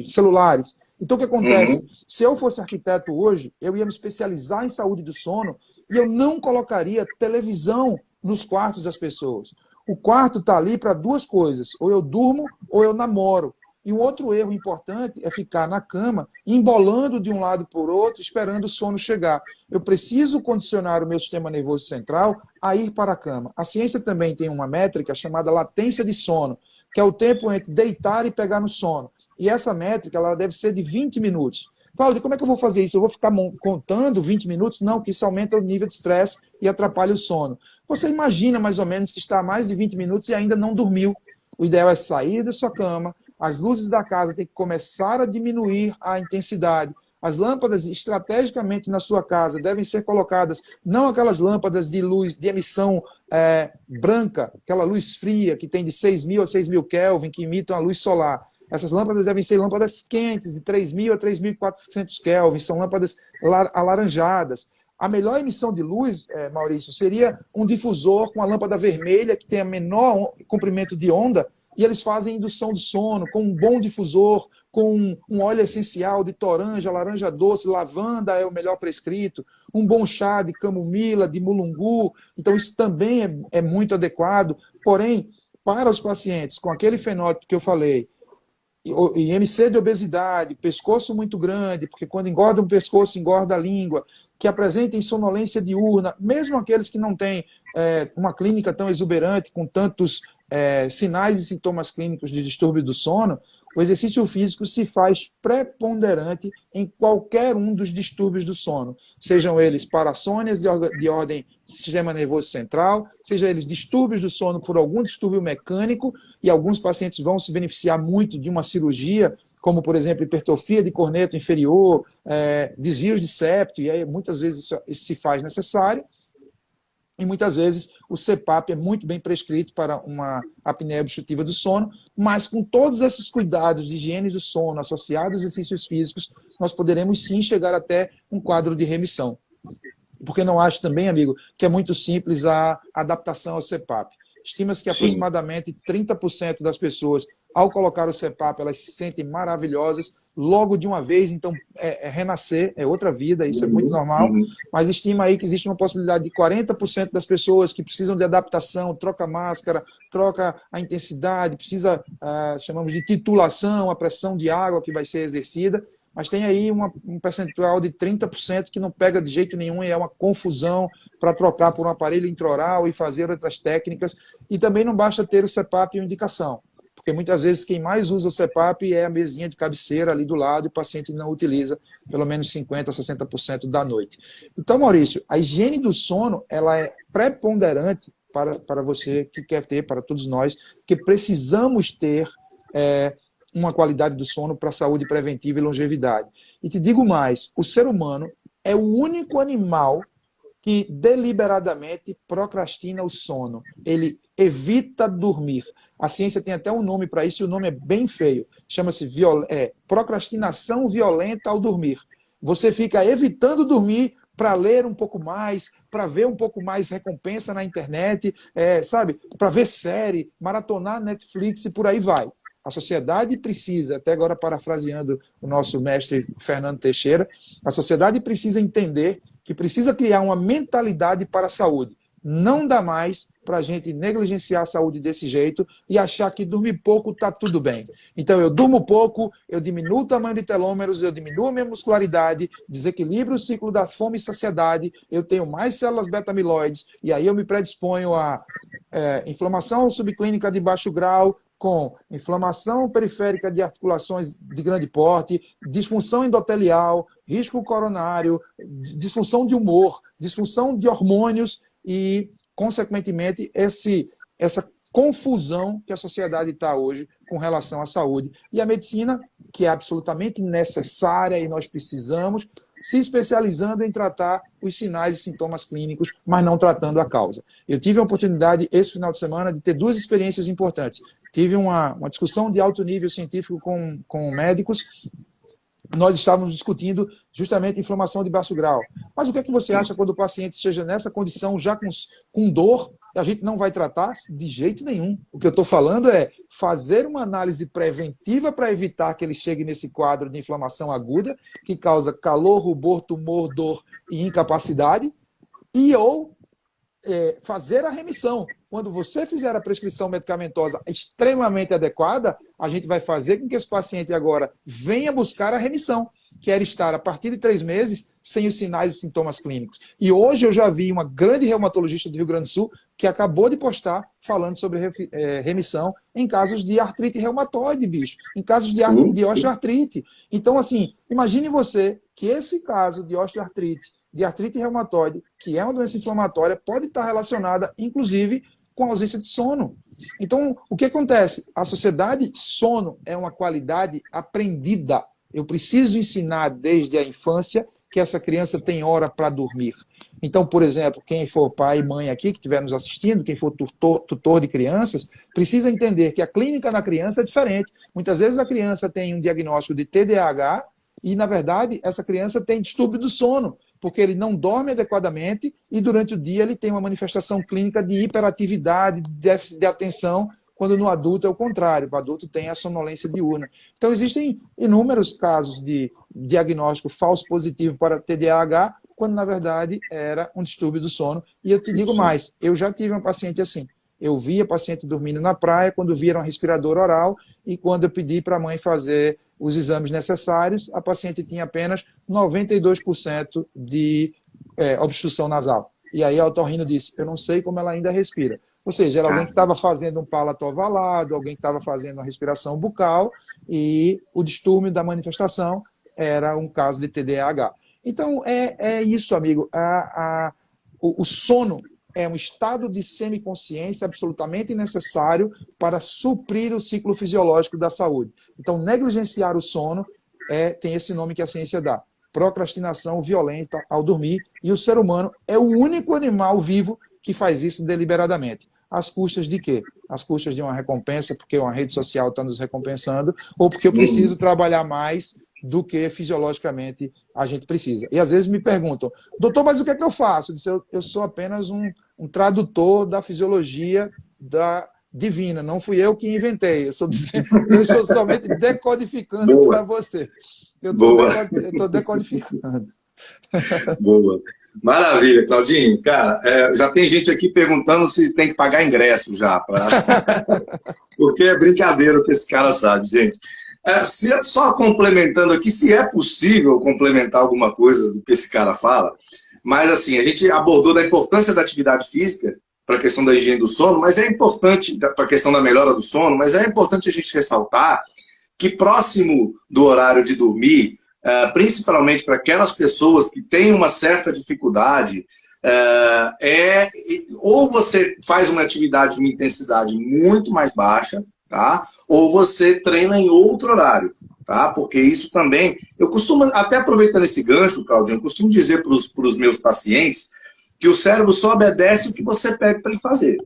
celulares. Então, o que acontece? Se eu fosse arquiteto hoje, eu ia me especializar em saúde do sono e eu não colocaria televisão nos quartos das pessoas. O quarto está ali para duas coisas: ou eu durmo ou eu namoro. E um outro erro importante é ficar na cama, embolando de um lado por outro, esperando o sono chegar. Eu preciso condicionar o meu sistema nervoso central a ir para a cama. A ciência também tem uma métrica chamada latência de sono, que é o tempo entre deitar e pegar no sono. E essa métrica ela deve ser de 20 minutos. Cláudio, como é que eu vou fazer isso? Eu vou ficar contando 20 minutos? Não, que isso aumenta o nível de estresse e atrapalha o sono. Você imagina mais ou menos que está há mais de 20 minutos e ainda não dormiu. O ideal é sair da sua cama, as luzes da casa têm que começar a diminuir a intensidade. As lâmpadas, estrategicamente na sua casa, devem ser colocadas, não aquelas lâmpadas de luz, de emissão branca, aquela luz fria que tem de 6.000 a 6.000 Kelvin, que imitam a luz solar. Essas lâmpadas devem ser lâmpadas quentes, de 3.000 a 3.400 Kelvin, são lâmpadas alaranjadas. A melhor emissão de luz, Maurício, seria um difusor com a lâmpada vermelha, que tem a menor comprimento de onda, e eles fazem indução do sono com um bom difusor, com um óleo essencial de toranja, laranja doce, lavanda é o melhor prescrito, um bom chá de camomila, de mulungu. Então, isso também é muito adequado. Porém, para os pacientes com aquele fenótipo que eu falei, IMC de obesidade, pescoço muito grande, porque quando engorda o pescoço, engorda a língua, que apresentem sonolência diurna, mesmo aqueles que não têm uma clínica tão exuberante, com tantos sinais e sintomas clínicos de distúrbio do sono, o exercício físico se faz preponderante em qualquer um dos distúrbios do sono, sejam eles parassônias de ordem do sistema nervoso central, sejam eles distúrbios do sono por algum distúrbio mecânico, e alguns pacientes vão se beneficiar muito de uma cirurgia, como, por exemplo, hipertrofia de corneto inferior, desvios de septo, e aí muitas vezes isso se faz necessário. E muitas vezes o CPAP é muito bem prescrito para uma apneia obstrutiva do sono, mas com todos esses cuidados de higiene do sono associados aos exercícios físicos, nós poderemos sim chegar até um quadro de remissão. Porque não acho também, amigo, que é muito simples a adaptação ao CPAP. Estima-se que aproximadamente 30% das pessoas, ao colocar o CPAP, elas se sentem maravilhosas logo de uma vez, então renascer, é outra vida, isso é muito normal, mas estima aí que existe uma possibilidade de 40% das pessoas que precisam de adaptação, troca a máscara, troca a intensidade, precisa, chamamos de titulação, a pressão de água que vai ser exercida, mas tem aí um percentual de 30% que não pega de jeito nenhum e é uma confusão para trocar por um aparelho intraoral e fazer outras técnicas, e também não basta ter o CPAP e indicação. Porque muitas vezes quem mais usa o CPAP é a mesinha de cabeceira ali do lado e o paciente não utiliza pelo menos 50% a 60% da noite. Então, Maurício, a higiene do sono ela é preponderante para você que quer ter, para todos nós, que precisamos ter uma qualidade do sono para saúde preventiva e longevidade. E te digo mais, o ser humano é o único animal que deliberadamente procrastina o sono. Ele evita dormir. A ciência tem até um nome para isso, e o nome é bem feio. Chama-se procrastinação violenta ao dormir. Você fica evitando dormir para ler um pouco mais, para ver um pouco mais recompensa na internet, sabe? Para ver série, maratonar Netflix e por aí vai. A sociedade precisa, até agora parafraseando o nosso mestre Fernando Teixeira, a sociedade precisa entender que precisa criar uma mentalidade para a saúde. Não dá mais para a gente negligenciar a saúde desse jeito e achar que dormir pouco está tudo bem. Então, eu durmo pouco, eu diminuo o tamanho de telômeros, eu diminuo a minha muscularidade, desequilibro o ciclo da fome e saciedade, eu tenho mais células beta-amiloides, e aí eu me predisponho a inflamação subclínica de baixo grau, com inflamação periférica de articulações de grande porte, disfunção endotelial, risco coronário, disfunção de humor, disfunção de hormônios e, consequentemente, essa confusão que a sociedade está hoje com relação à saúde. E a medicina, que é absolutamente necessária e nós precisamos, se especializando em tratar os sinais e sintomas clínicos, mas não tratando a causa. Eu tive a oportunidade, esse final de semana, de ter duas experiências importantes. Tive uma discussão de alto nível científico com médicos. Nós estávamos discutindo justamente inflamação de baixo grau. Mas o que é que você acha quando o paciente esteja nessa condição, já com dor, a gente não vai tratar? De jeito nenhum. O que eu estou falando é fazer uma análise preventiva para evitar que ele chegue nesse quadro de inflamação aguda, que causa calor, rubor, tumor, dor e incapacidade, ou fazer a remissão. Quando você fizer a prescrição medicamentosa extremamente adequada, a gente vai fazer com que esse paciente agora venha buscar a remissão, que era estar a partir de 3 meses sem os sinais e sintomas clínicos. E hoje eu já vi uma grande reumatologista do Rio Grande do Sul que acabou de postar falando sobre remissão em casos de artrite reumatoide, bicho, em casos de osteoartrite. Então, assim, imagine você que esse caso de osteoartrite, de artrite reumatoide, que é uma doença inflamatória, pode estar relacionada, inclusive, com a ausência de sono. Então, o que acontece? A sociedade, sono é uma qualidade aprendida. Eu preciso ensinar desde a infância que essa criança tem hora para dormir. Então, por exemplo, quem for pai e mãe aqui, que estiver nos assistindo, quem for tutor de crianças, precisa entender que a clínica na criança é diferente. Muitas vezes a criança tem um diagnóstico de TDAH e, na verdade, essa criança tem distúrbio do sono, porque ele não dorme adequadamente e durante o dia ele tem uma manifestação clínica de hiperatividade, de déficit de atenção, quando no adulto é o contrário, o adulto tem a sonolência diurna. Então existem inúmeros casos de diagnóstico falso positivo para TDAH, quando na verdade era um distúrbio do sono. E eu te digo mais, eu já tive uma paciente assim. Eu via paciente dormindo na praia, quando via um respirador oral, e quando eu pedi para a mãe fazer os exames necessários, a paciente tinha apenas 92% de obstrução nasal. E aí a otorrino disse, eu não sei como ela ainda respira. Ou seja, era alguém que estava fazendo um palato ovalado, alguém que estava fazendo uma respiração bucal, e o distúrbio da manifestação era um caso de TDAH. Então, é isso, amigo. O sono é um estado de semiconsciência absolutamente necessário para suprir o ciclo fisiológico da saúde. Então, negligenciar o sono tem esse nome que a ciência dá. Procrastinação violenta ao dormir. E o ser humano é o único animal vivo que faz isso deliberadamente. Às custas de quê? Às custas de uma recompensa, porque uma rede social está nos recompensando, ou porque eu preciso trabalhar mais do que fisiologicamente a gente precisa. E às vezes me perguntam, doutor, mas o que é que eu faço? Eu sou apenas um tradutor da fisiologia divina, não fui eu que inventei, eu estou somente decodificando para você. Eu estou decodificando. Boa. Maravilha, Claudinho. Cara, já tem gente aqui perguntando se tem que pagar ingresso já. Porque é brincadeira o que esse cara sabe, gente. Só complementando aqui, se é possível complementar alguma coisa do que esse cara fala, mas assim, a gente abordou da importância da atividade física para a questão da higiene do sono, mas é importante, para a questão da melhora do sono, mas é importante a gente ressaltar que próximo do horário de dormir, principalmente para aquelas pessoas que têm uma certa dificuldade, ou você faz uma atividade de uma intensidade muito mais baixa, tá? Ou você treina em outro horário, tá? Porque isso também... Eu costumo, até aproveitando esse gancho, Claudinho, eu costumo dizer para os meus pacientes que o cérebro só obedece o que você pede para ele fazer,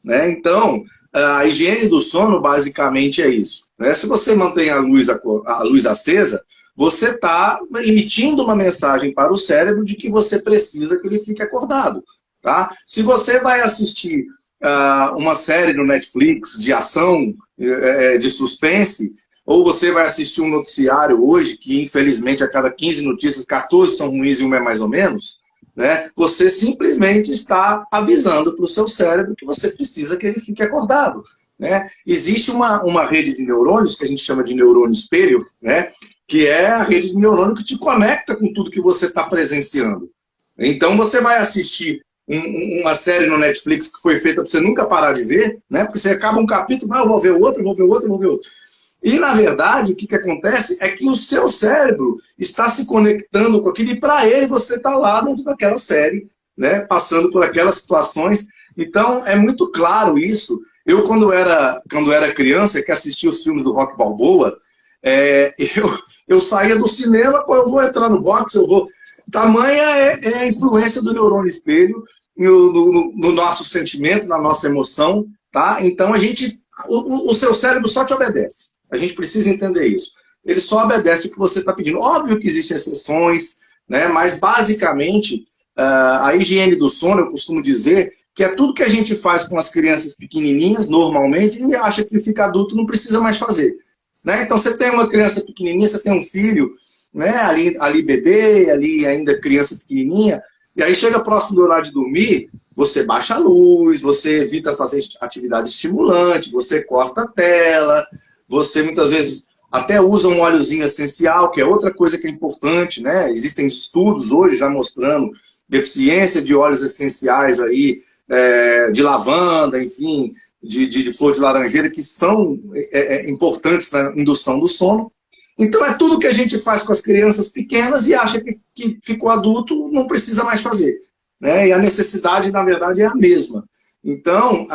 né? Então, a higiene do sono basicamente é isso, né? Se você mantém a luz acesa, você está emitindo uma mensagem para o cérebro de que você precisa que ele fique acordado. Tá? Se você vai assistir uma série no Netflix de ação, de suspense, ou você vai assistir um noticiário hoje, que infelizmente a cada 15 notícias, 14 são ruins e uma é mais ou menos, né? Você simplesmente está avisando para o seu cérebro que você precisa que ele fique acordado. Né? Existe uma rede de neurônios, que a gente chama de neurônio espelho, né? Que é a rede de neurônio que te conecta com tudo que você está presenciando. Então você vai assistir uma série no Netflix que foi feita para você nunca parar de ver, né? Porque você acaba um capítulo, eu vou ver outro, eu vou ver outro, eu vou ver outro. E, na verdade, o que acontece é que o seu cérebro está se conectando com aquilo e, para ele, você está lá dentro daquela série, né? Passando por aquelas situações. Então, é muito claro isso. Eu, quando era criança, que assistia os filmes do Rock Balboa, eu saía do cinema, pô, eu vou entrar no boxe, eu vou... Tamanha é a influência do neurônio espelho no nosso sentimento, na nossa emoção, tá? Então, o seu cérebro só te obedece. A gente precisa entender isso. Ele só obedece o que você está pedindo. Óbvio que existem exceções, né? Mas, basicamente, a higiene do sono, eu costumo dizer, que é tudo que a gente faz com as crianças pequenininhas, normalmente, e acha que fica adulto não precisa mais fazer. Né? Então, você tem uma criança pequenininha, você tem um filho, né? ali bebê, ali ainda criança pequenininha, e aí chega próximo do horário de dormir, você baixa a luz, você evita fazer atividade estimulante, você corta a tela, você muitas vezes até usa um óleozinho essencial, que é outra coisa que é importante, né? Existem estudos hoje já mostrando deficiência de óleos essenciais aí, de lavanda, enfim, de flor de laranjeira, que são importantes na indução do sono. Então é tudo que a gente faz com as crianças pequenas e acha que ficou adulto, não precisa mais fazer. Né? E a necessidade, na verdade, é a mesma. Então,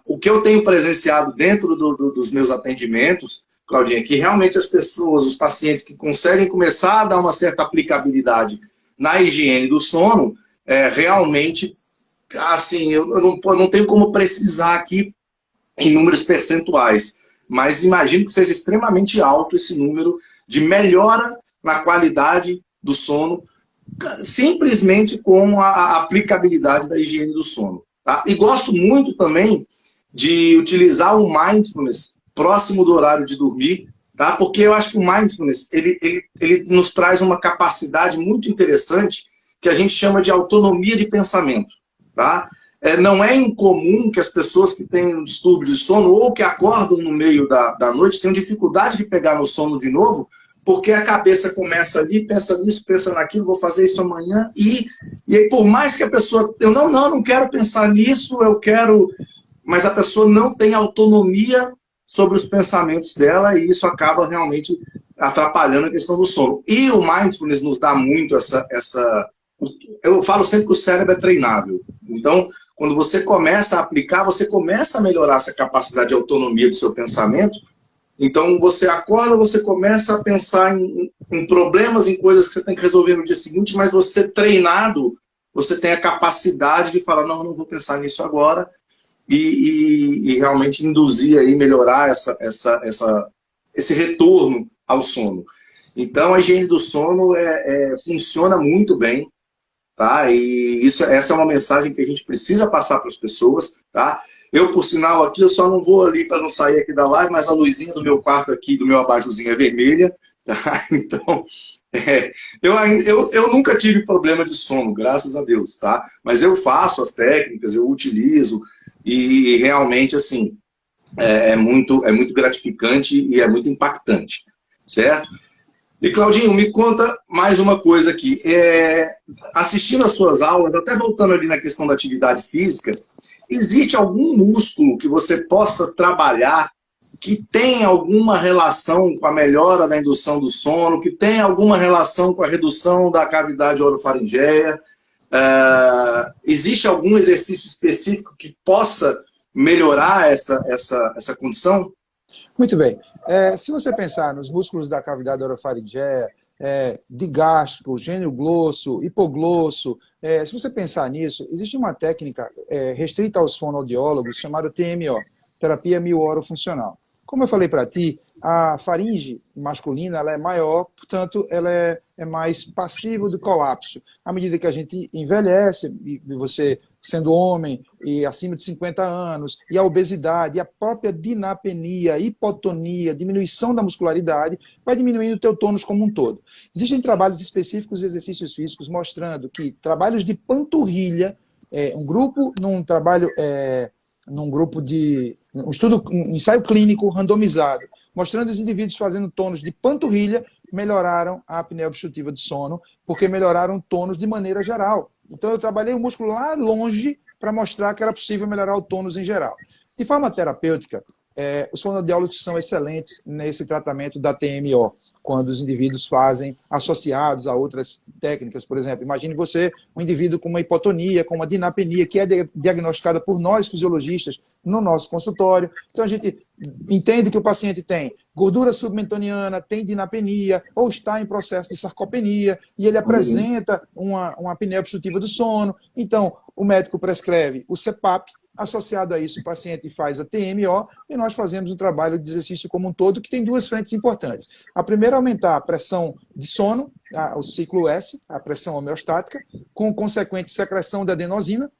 o que eu tenho presenciado dentro dos meus atendimentos, Claudinha, é que realmente as pessoas, os pacientes que conseguem começar a dar uma certa aplicabilidade na higiene do sono, realmente, assim, eu não tenho como precisar aqui em números percentuais, mas imagino que seja extremamente alto esse número de melhora na qualidade do sono, simplesmente com a aplicabilidade da higiene do sono. Tá? E gosto muito também de utilizar o mindfulness próximo do horário de dormir, tá? Porque eu acho que o mindfulness ele nos traz uma capacidade muito interessante que a gente chama de autonomia de pensamento. Tá? Não é incomum que as pessoas que têm um distúrbio de sono ou que acordam no meio da noite tenham dificuldade de pegar no sono de novo, porque a cabeça começa ali, pensa nisso, pensa naquilo, vou fazer isso amanhã, e aí por mais que a pessoa... Eu não quero pensar nisso, eu quero... Mas a pessoa não tem autonomia sobre os pensamentos dela e isso acaba realmente atrapalhando a questão do sono. E o mindfulness nos dá muito essa... Eu falo sempre que o cérebro é treinável. Então, quando você começa a aplicar, você começa a melhorar essa capacidade de autonomia do seu pensamento. Então, você acorda, você começa a pensar em problemas, em coisas que você tem que resolver no dia seguinte, mas você treinado, você tem a capacidade de falar, não, eu não vou pensar nisso agora, e realmente induzir aí, melhorar esse retorno ao sono. Então, a higiene do sono funciona muito bem. Tá? E essa é uma mensagem que a gente precisa passar para as pessoas. Tá? Eu, por sinal, aqui, eu só não vou ali para não sair aqui da live, mas a luzinha do meu quarto aqui, do meu abajurzinho é vermelha. Tá? Então, eu nunca tive problema de sono, graças a Deus. Tá? Mas eu faço as técnicas, eu utilizo, e realmente, assim, é muito gratificante e é muito impactante. Certo? E, Claudinho, me conta mais uma coisa aqui. Assistindo às suas aulas, até voltando ali na questão da atividade física, existe algum músculo que você possa trabalhar que tem alguma relação com a melhora da indução do sono, que tem alguma relação com a redução da cavidade orofaringeia? Existe algum exercício específico que possa melhorar essa condição? Muito bem. Se você pensar nos músculos da cavidade orofaringeia, digástrico, gênio glosso, hipoglosso, se você pensar nisso, existe uma técnica restrita aos fonoaudiólogos chamada TMO, terapia mioorofuncional. Como eu falei para ti, a faringe masculina ela é maior, portanto, ela é mais passível de colapso. À medida que a gente envelhece, e você sendo homem e acima de 50 anos, e a obesidade, e a própria dinapenia, hipotonia, diminuição da muscularidade, vai diminuindo o teu tônus como um todo. Existem trabalhos específicos de exercícios físicos mostrando que trabalhos de panturrilha, num grupo de um estudo, um ensaio clínico randomizado, mostrando os indivíduos fazendo tônus de panturrilha, melhoraram a apneia obstrutiva de sono, porque melhoraram o tônus de maneira geral. Então eu trabalhei o músculo lá longe para mostrar que era possível melhorar o tônus em geral. De forma terapêutica, os fonoaudiólogos são excelentes nesse tratamento da TMO, quando os indivíduos fazem associados a outras técnicas. Por exemplo, imagine você, um indivíduo com uma hipotonia, com uma dinapenia, que é diagnosticada por nós, fisiologistas, no nosso consultório. Então, a gente entende que o paciente tem gordura submentoniana, tem dinapenia, ou está em processo de sarcopenia, e ele apresenta uma apneia obstrutiva do sono. Então, o médico prescreve o CPAP. Associado a isso, o paciente faz a TMO e nós fazemos um trabalho de exercício como um todo que tem duas frentes importantes. A primeira é aumentar a pressão de sono, o ciclo S, a pressão homeostática, com consequente secreção de adenosina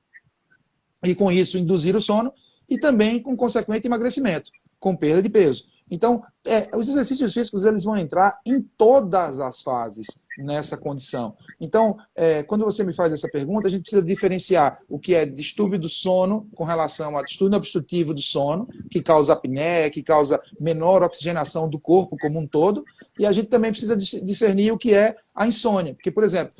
e com isso induzir o sono e também com consequente emagrecimento, com perda de peso. Então, os exercícios físicos eles vão entrar em todas as fases nessa condição. Então, quando você me faz essa pergunta, a gente precisa diferenciar o que é distúrbio do sono com relação a distúrbio obstrutivo do sono, que causa apneia, que causa menor oxigenação do corpo como um todo, e a gente também precisa discernir o que é a insônia. Porque, por exemplo,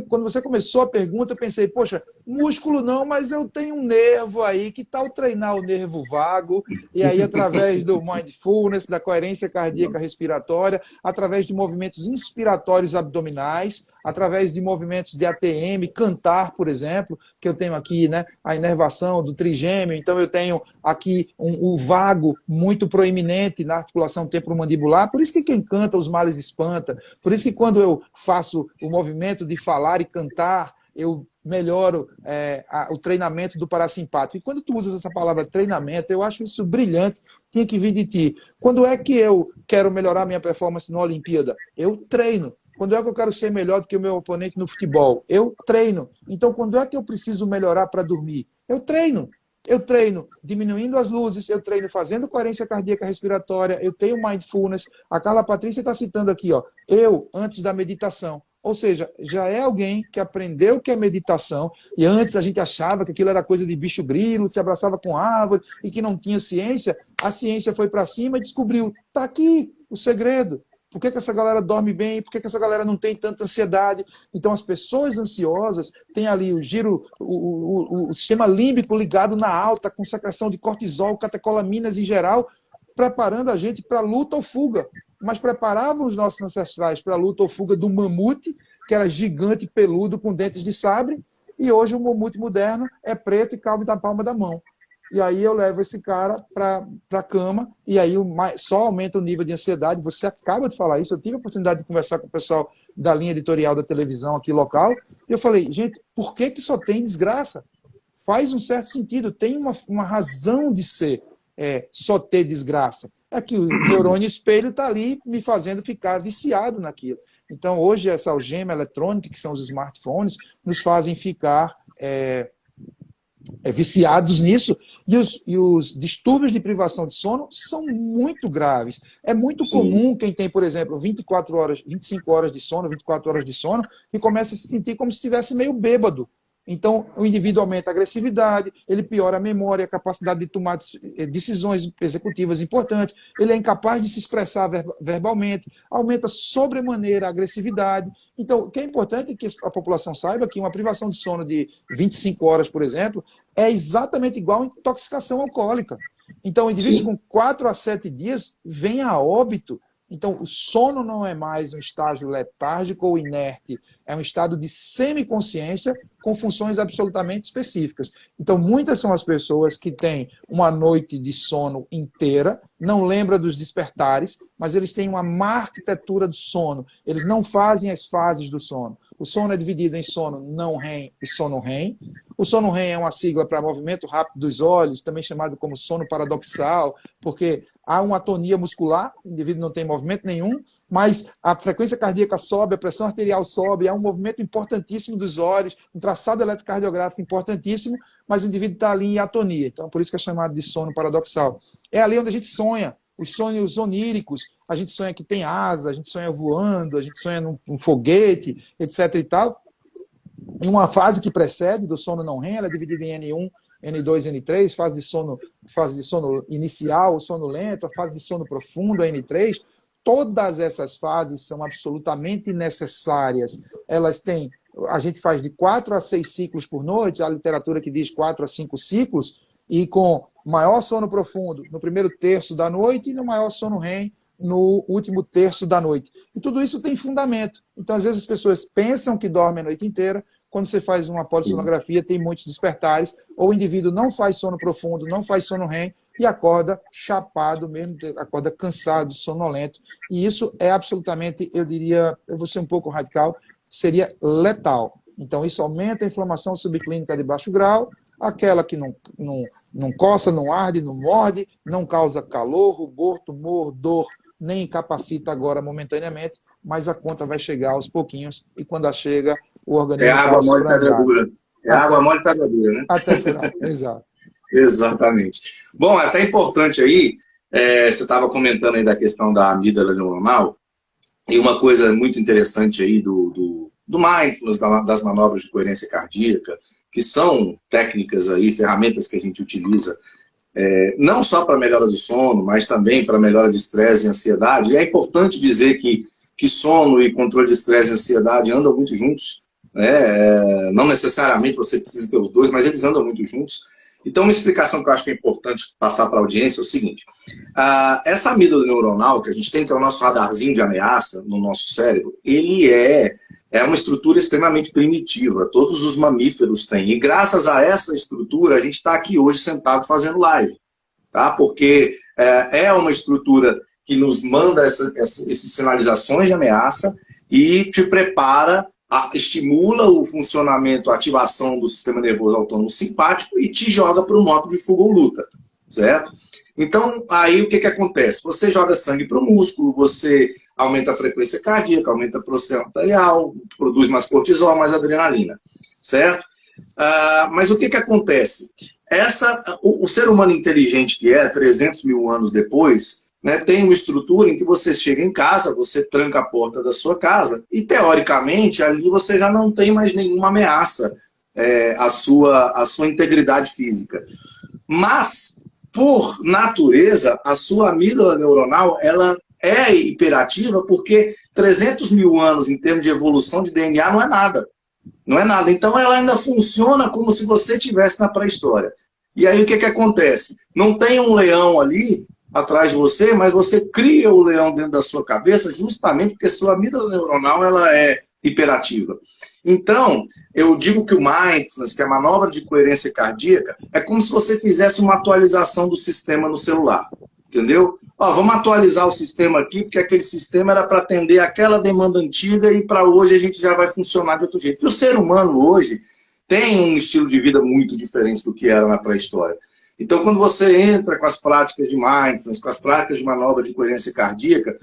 quando você começou a pergunta, eu pensei, poxa, músculo não, mas eu tenho um nervo aí, que tal treinar o nervo vago, e aí através do mindfulness, da coerência cardíaca respiratória, através de movimentos inspiratórios abdominais, através de movimentos de ATM, cantar, por exemplo, que eu tenho aqui, né, a inervação do trigêmeo, então eu tenho aqui o vago muito proeminente na articulação temporomandibular, por isso que quem canta os males espanta, por isso que quando eu faço o movimento de falar e cantar, eu melhoro o treinamento do parasimpático. E quando tu usas essa palavra treinamento, eu acho isso brilhante, tinha que vir de ti. Quando é que eu quero melhorar minha performance na Olimpíada? Eu treino. Quando é que eu quero ser melhor do que o meu oponente no futebol? Eu treino. Então, quando é que eu preciso melhorar para dormir? Eu treino. Eu treino diminuindo as luzes, eu treino fazendo coerência cardíaca respiratória, eu tenho mindfulness. A Carla Patrícia está citando aqui, ó, eu antes da meditação. Ou seja, já é alguém que aprendeu o que é meditação, e antes a gente achava que aquilo era coisa de bicho grilo, se abraçava com árvore e que não tinha ciência. A ciência foi para cima e descobriu, está aqui o segredo. Por que essa galera dorme bem? Por que essa galera não tem tanta ansiedade? Então, as pessoas ansiosas têm ali o sistema límbico ligado na alta, com secreção de cortisol, catecolaminas em geral, preparando a gente para luta ou fuga. Mas preparavam os nossos ancestrais para a luta ou fuga do mamute, que era gigante, peludo, com dentes de sabre, e hoje o mamute moderno é preto e cabe na palma da mão. E aí eu levo esse cara para a cama, e aí só aumenta o nível de ansiedade. Você acaba de falar isso, eu tive a oportunidade de conversar com o pessoal da linha editorial da televisão aqui local, e eu falei, gente, por que só tem desgraça? Faz um certo sentido, tem uma razão de ser só ter desgraça. É que o neurônio espelho está ali me fazendo ficar viciado naquilo. Então, hoje, essa algema eletrônica, que são os smartphones, nos fazem ficar viciados nisso, e os distúrbios de privação de sono são muito graves. É muito comum quem tem, por exemplo, 24 horas, 25 horas de sono, 24 horas de sono, e começa a se sentir como se estivesse meio bêbado. Então, o indivíduo aumenta a agressividade, ele piora a memória, a capacidade de tomar decisões executivas importantes, ele é incapaz de se expressar verbalmente, aumenta sobremaneira a agressividade. Então, o que é importante é que a população saiba que uma privação de sono de 25 horas, por exemplo, é exatamente igual a intoxicação alcoólica. Então, o indivíduo com 4 a 7 dias vem a óbito. Então, o sono não é mais um estágio letárgico ou inerte, é um estado de semiconsciência com funções absolutamente específicas. Então, muitas são as pessoas que têm uma noite de sono inteira, não lembram dos despertares, mas eles têm uma má arquitetura do sono, eles não fazem as fases do sono. O sono é dividido em sono não REM e sono REM. O sono REM é uma sigla para movimento rápido dos olhos, também chamado como sono paradoxal, porque há uma atonia muscular, o indivíduo não tem movimento nenhum, mas a frequência cardíaca sobe, a pressão arterial sobe, há um movimento importantíssimo dos olhos, um traçado eletrocardiográfico importantíssimo, mas o indivíduo está ali em atonia. Então, por isso que é chamado de sono paradoxal. É ali onde a gente sonha, os sonhos oníricos, a gente sonha que tem asa, a gente sonha voando, a gente sonha num foguete, etc. e tal. Em uma fase que precede do sono não REM, ela é dividida em N1, N2, N3, fase de sono inicial, o sono lento, a fase de sono profundo, a N3. Todas essas fases são absolutamente necessárias. Elas têm, a gente faz de 4 a 6 ciclos por noite, a literatura que diz 4 a 5 ciclos, e com maior sono profundo no primeiro terço da noite e no maior sono REM no último terço da noite. E tudo isso tem fundamento. Então, às vezes, as pessoas pensam que dormem a noite inteira. Quando você faz uma polissonografia, tem muitos despertares, ou o indivíduo não faz sono profundo, não faz sono REM, e acorda chapado mesmo, acorda cansado, sonolento. E isso é absolutamente, eu diria, eu vou ser um pouco radical, seria letal. Então, isso aumenta a inflamação subclínica de baixo grau, aquela que não coça, não arde, não morde, não causa calor, rubor, tumor, dor, nem incapacita agora momentaneamente, mas a conta vai chegar aos pouquinhos, e quando ela chega, o organismo É água mole, pedra dura. É água mole, pedra dura, né? Até o final, exato. Exatamente. Bom, é até importante aí, você estava comentando aí da questão da amígdala neuronal, e uma coisa muito interessante aí do mindfulness, das manobras de coerência cardíaca, que são técnicas aí, ferramentas que a gente utiliza, não só para melhora do sono, mas também para melhora de estresse e ansiedade. E é importante dizer que sono e controle de estresse e ansiedade andam muito juntos, né? Não necessariamente você precisa ter os dois, mas eles andam muito juntos. Então, uma explicação que eu acho que é importante passar para a audiência é o seguinte. Essa amígdala neuronal que a gente tem, que é o nosso radarzinho de ameaça no nosso cérebro, ele é uma estrutura extremamente primitiva. Todos os mamíferos têm. E graças a essa estrutura, a gente está aqui hoje sentado fazendo live. Tá? Porque é uma estrutura que nos manda essas sinalizações de ameaça e te prepara, estimula o funcionamento, a ativação do sistema nervoso autônomo simpático e te joga para o modo de fuga ou luta, certo? Então, aí o que acontece? Você joga sangue para o músculo, você aumenta a frequência cardíaca, aumenta a pressão arterial, produz mais cortisol, mais adrenalina, certo? Mas o que acontece? O ser humano inteligente que 300 mil anos depois, né, tem uma estrutura em que você chega em casa, você tranca a porta da sua casa e, teoricamente, ali você já não tem mais nenhuma ameaça à sua integridade física. Mas, por natureza, a sua amígdala neuronal, ela é hiperativa porque 300 mil anos em termos de evolução de DNA não é nada. Não é nada. Então, ela ainda funciona como se você estivesse na pré-história. E aí, o que acontece? Não tem um leão ali atrás de você, mas você cria o leão dentro da sua cabeça justamente porque sua amígdala neuronal ela é hiperativa. Então, eu digo que o mindfulness, que é a manobra de coerência cardíaca, é como se você fizesse uma atualização do sistema no celular. Entendeu? Vamos atualizar o sistema aqui, porque aquele sistema era para atender aquela demanda antiga e para hoje a gente já vai funcionar de outro jeito. E o ser humano hoje tem um estilo de vida muito diferente do que era na pré-história. Então, quando você entra com as práticas de mindfulness, com as práticas de manobra de coerência cardíaca,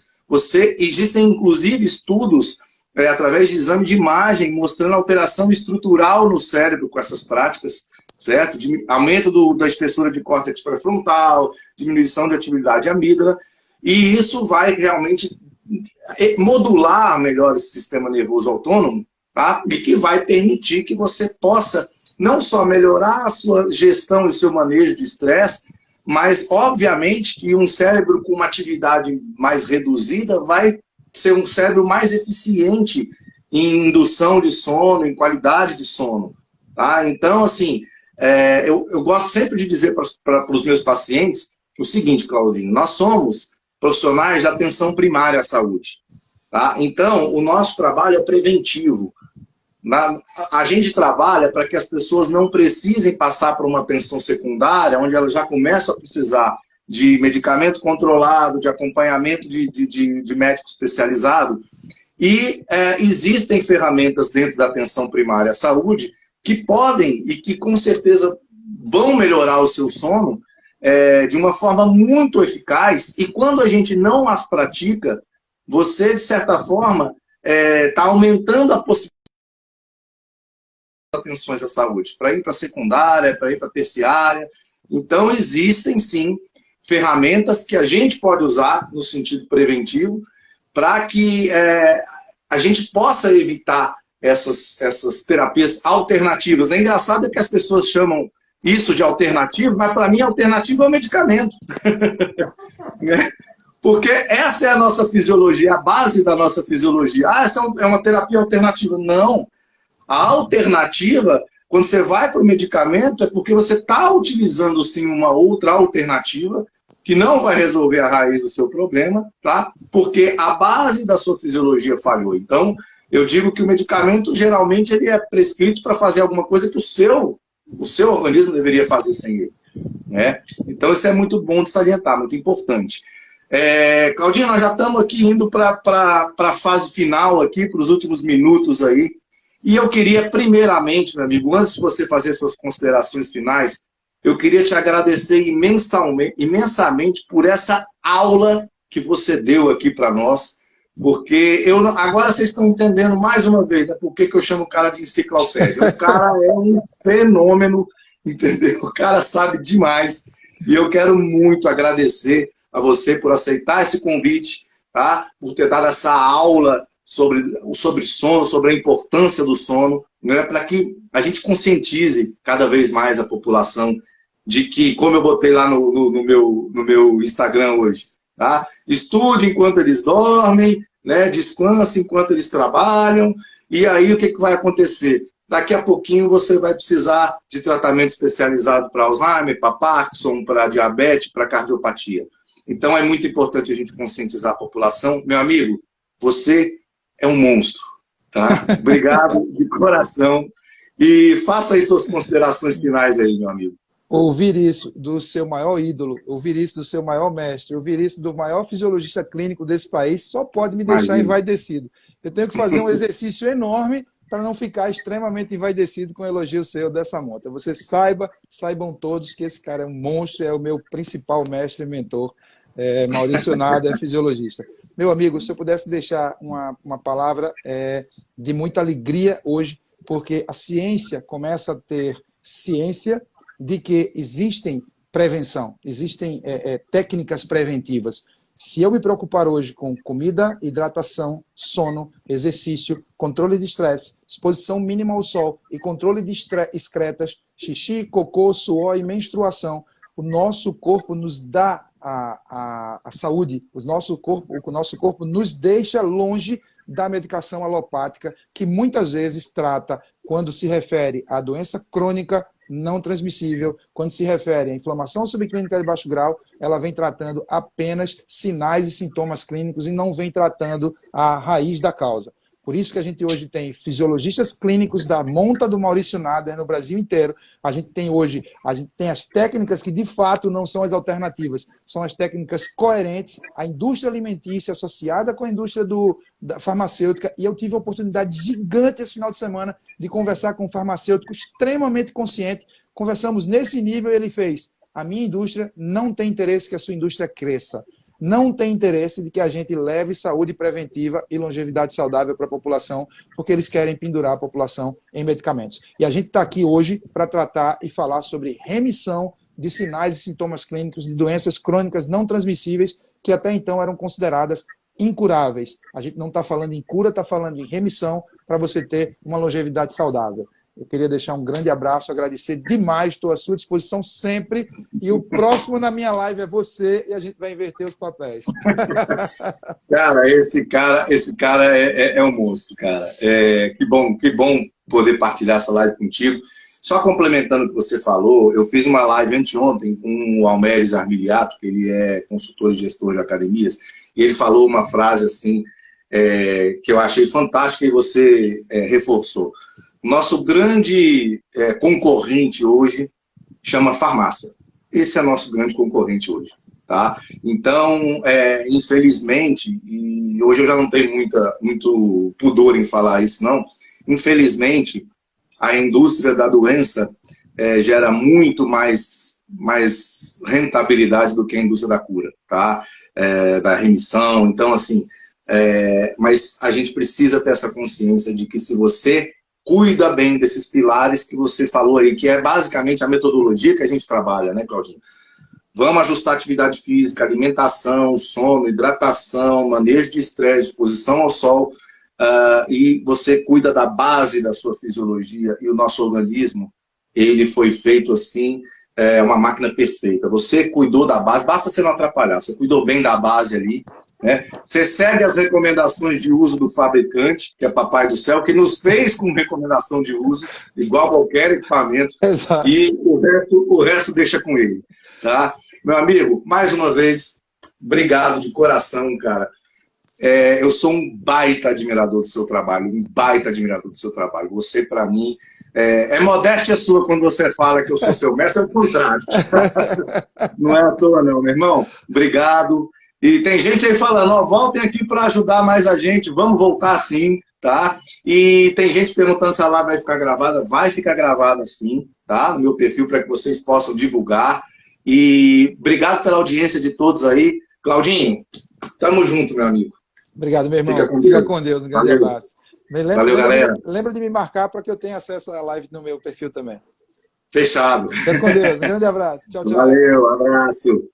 existem inclusive estudos através de exame de imagem mostrando alteração estrutural no cérebro com essas práticas, certo? Aumento da espessura de córtex pré-frontal, diminuição de atividade amígdala, e isso vai realmente modular melhor esse sistema nervoso autônomo, tá? E que vai permitir que você possa não só melhorar a sua gestão e seu manejo de estresse, mas, obviamente, que um cérebro com uma atividade mais reduzida vai ser um cérebro mais eficiente em indução de sono, em qualidade de sono. Tá? Então, assim, eu gosto sempre de dizer para os meus pacientes o seguinte, Claudinho, nós somos profissionais da atenção primária à saúde. Tá? Então, o nosso trabalho é preventivo. A gente trabalha para que as pessoas não precisem passar por uma atenção secundária, onde elas já começam a precisar de medicamento controlado, de acompanhamento de médico especializado. E existem ferramentas dentro da atenção primária à saúde que podem e que com certeza vão melhorar o seu sono de uma forma muito eficaz, e quando a gente não as pratica, você, de certa forma, está aumentando a possibilidade de atenções à saúde, para ir para a secundária, para ir para a terciária. Então, existem, sim, ferramentas que a gente pode usar no sentido preventivo para que a gente possa evitar essas terapias alternativas. É engraçado que as pessoas chamam isso de alternativo, mas para mim alternativo é o medicamento. Porque essa é a nossa fisiologia, a base da nossa fisiologia. Ah, essa é uma terapia alternativa. Não. A alternativa, quando você vai para o medicamento, é porque você está utilizando, sim, uma outra alternativa que não vai resolver a raiz do seu problema, tá? Porque a base da sua fisiologia falhou. Então, eu digo que o medicamento, geralmente, ele é prescrito para fazer alguma coisa que o seu organismo deveria fazer sem ele, né? Então, isso é muito bom de salientar, muito importante. Claudinha, nós já estamos aqui indo para a fase final, aqui, para os últimos minutos aí. E eu queria, primeiramente, meu amigo, antes de você fazer suas considerações finais, eu queria te agradecer imensamente por essa aula que você deu aqui para nós, porque agora vocês estão entendendo mais uma vez, né, por que eu chamo o cara de enciclopédia. O cara é um fenômeno, entendeu? O cara sabe demais. E eu quero muito agradecer a você por aceitar esse convite, tá? Por ter dado essa aula sobre sono, sobre a importância do sono, né? Para que a gente conscientize cada vez mais a população de que, como eu botei lá no meu Instagram hoje, tá? Estude enquanto eles dormem, né? Descanse enquanto eles trabalham, e aí o que vai acontecer? Daqui a pouquinho você vai precisar de tratamento especializado para Alzheimer, para Parkinson, para diabetes, para cardiopatia. Então é muito importante a gente conscientizar a população. Meu amigo, você é um monstro, tá? Obrigado de coração. E faça aí suas considerações finais aí, meu amigo. Ouvir isso do seu maior ídolo, ouvir isso do seu maior mestre, ouvir isso do maior fisiologista clínico desse país, só pode me deixar envaidecido. Eu tenho que fazer um exercício enorme para não ficar extremamente envaidecido com o elogio seu dessa monta. Você saibam todos que esse cara é um monstro, é o meu principal mestre e mentor. Maurício Nada é fisiologista. Meu amigo, se eu pudesse deixar uma palavra de muita alegria hoje, porque a ciência começa a ter ciência de que existem prevenção, existem técnicas preventivas. Se eu me preocupar hoje com comida, hidratação, sono, exercício, controle de estresse, exposição mínima ao sol e controle de excretas, xixi, cocô, suor e menstruação, o nosso corpo nos dá a saúde, o nosso corpo nos deixa longe da medicação alopática, que muitas vezes trata, quando se refere à doença crônica não transmissível, quando se refere à inflamação subclínica de baixo grau, ela vem tratando apenas sinais e sintomas clínicos e não vem tratando a raiz da causa. Por isso que a gente hoje tem fisiologistas clínicos da monta do Maurício Nader no Brasil inteiro. A gente tem as técnicas que de fato não são as alternativas, são as técnicas coerentes, a indústria alimentícia associada com a indústria da farmacêutica. E eu tive a oportunidade gigante esse final de semana de conversar com um farmacêutico extremamente consciente. Conversamos nesse nível e ele fez: a minha indústria não tem interesse que a sua indústria cresça. Não tem interesse de que a gente leve saúde preventiva e longevidade saudável para a população, porque eles querem pendurar a população em medicamentos. E a gente está aqui hoje para tratar e falar sobre remissão de sinais e sintomas clínicos de doenças crônicas não transmissíveis que até então eram consideradas incuráveis. A gente não está falando em cura, está falando em remissão para você ter uma longevidade saudável. Eu queria deixar um grande abraço, agradecer demais, estou à sua disposição sempre. E o próximo na minha live é você e a gente vai inverter os papéis. Cara, esse cara é um monstro, cara. Que bom poder partilhar essa live contigo. Só complementando o que você falou, eu fiz uma live anteontem com o Almeres Armiliato, que ele é consultor e gestor de academias, e ele falou uma frase assim, que eu achei fantástica e você reforçou. Nosso grande concorrente hoje chama farmácia. Esse é nosso grande concorrente hoje. Tá? Então, infelizmente, e hoje eu já não tenho muito pudor em falar isso, não. Infelizmente, a indústria da doença gera muito mais rentabilidade do que a indústria da cura, tá? Da remissão. Então, assim, mas a gente precisa ter essa consciência de que se você cuida bem desses pilares que você falou aí, que é basicamente a metodologia que a gente trabalha, né, Claudinho? Vamos ajustar a atividade física, alimentação, sono, hidratação, manejo de estresse, exposição ao sol, e você cuida da base da sua fisiologia, e o nosso organismo, ele foi feito assim, uma máquina perfeita. Você cuidou da base, basta você não atrapalhar, você cuidou bem da base ali, né? Você segue as recomendações de uso do fabricante, que é Papai do Céu, que nos fez com recomendação de uso, igual qualquer equipamento, Exato. e o resto deixa com ele, tá? Meu amigo, mais uma vez, obrigado de coração, cara. Eu sou um baita admirador do seu trabalho, um baita admirador do seu trabalho. Você, para mim, é modéstia sua quando você fala que eu sou seu mestre, é o contrário. Não é à toa, não, meu irmão. Obrigado. E tem gente aí falando, ó, voltem aqui para ajudar mais a gente, vamos voltar sim, tá? E tem gente perguntando se a live vai ficar gravada sim, tá? No meu perfil, para que vocês possam divulgar. E obrigado pela audiência de todos aí. Claudinho, tamo junto, meu amigo. Obrigado, meu irmão. Fica com Deus. Um grande abraço. Valeu, galera. Lembra de me marcar para que eu tenha acesso à live no meu perfil também. Fechado. Fica com Deus. Um grande abraço. Tchau, tchau. Valeu, abraço.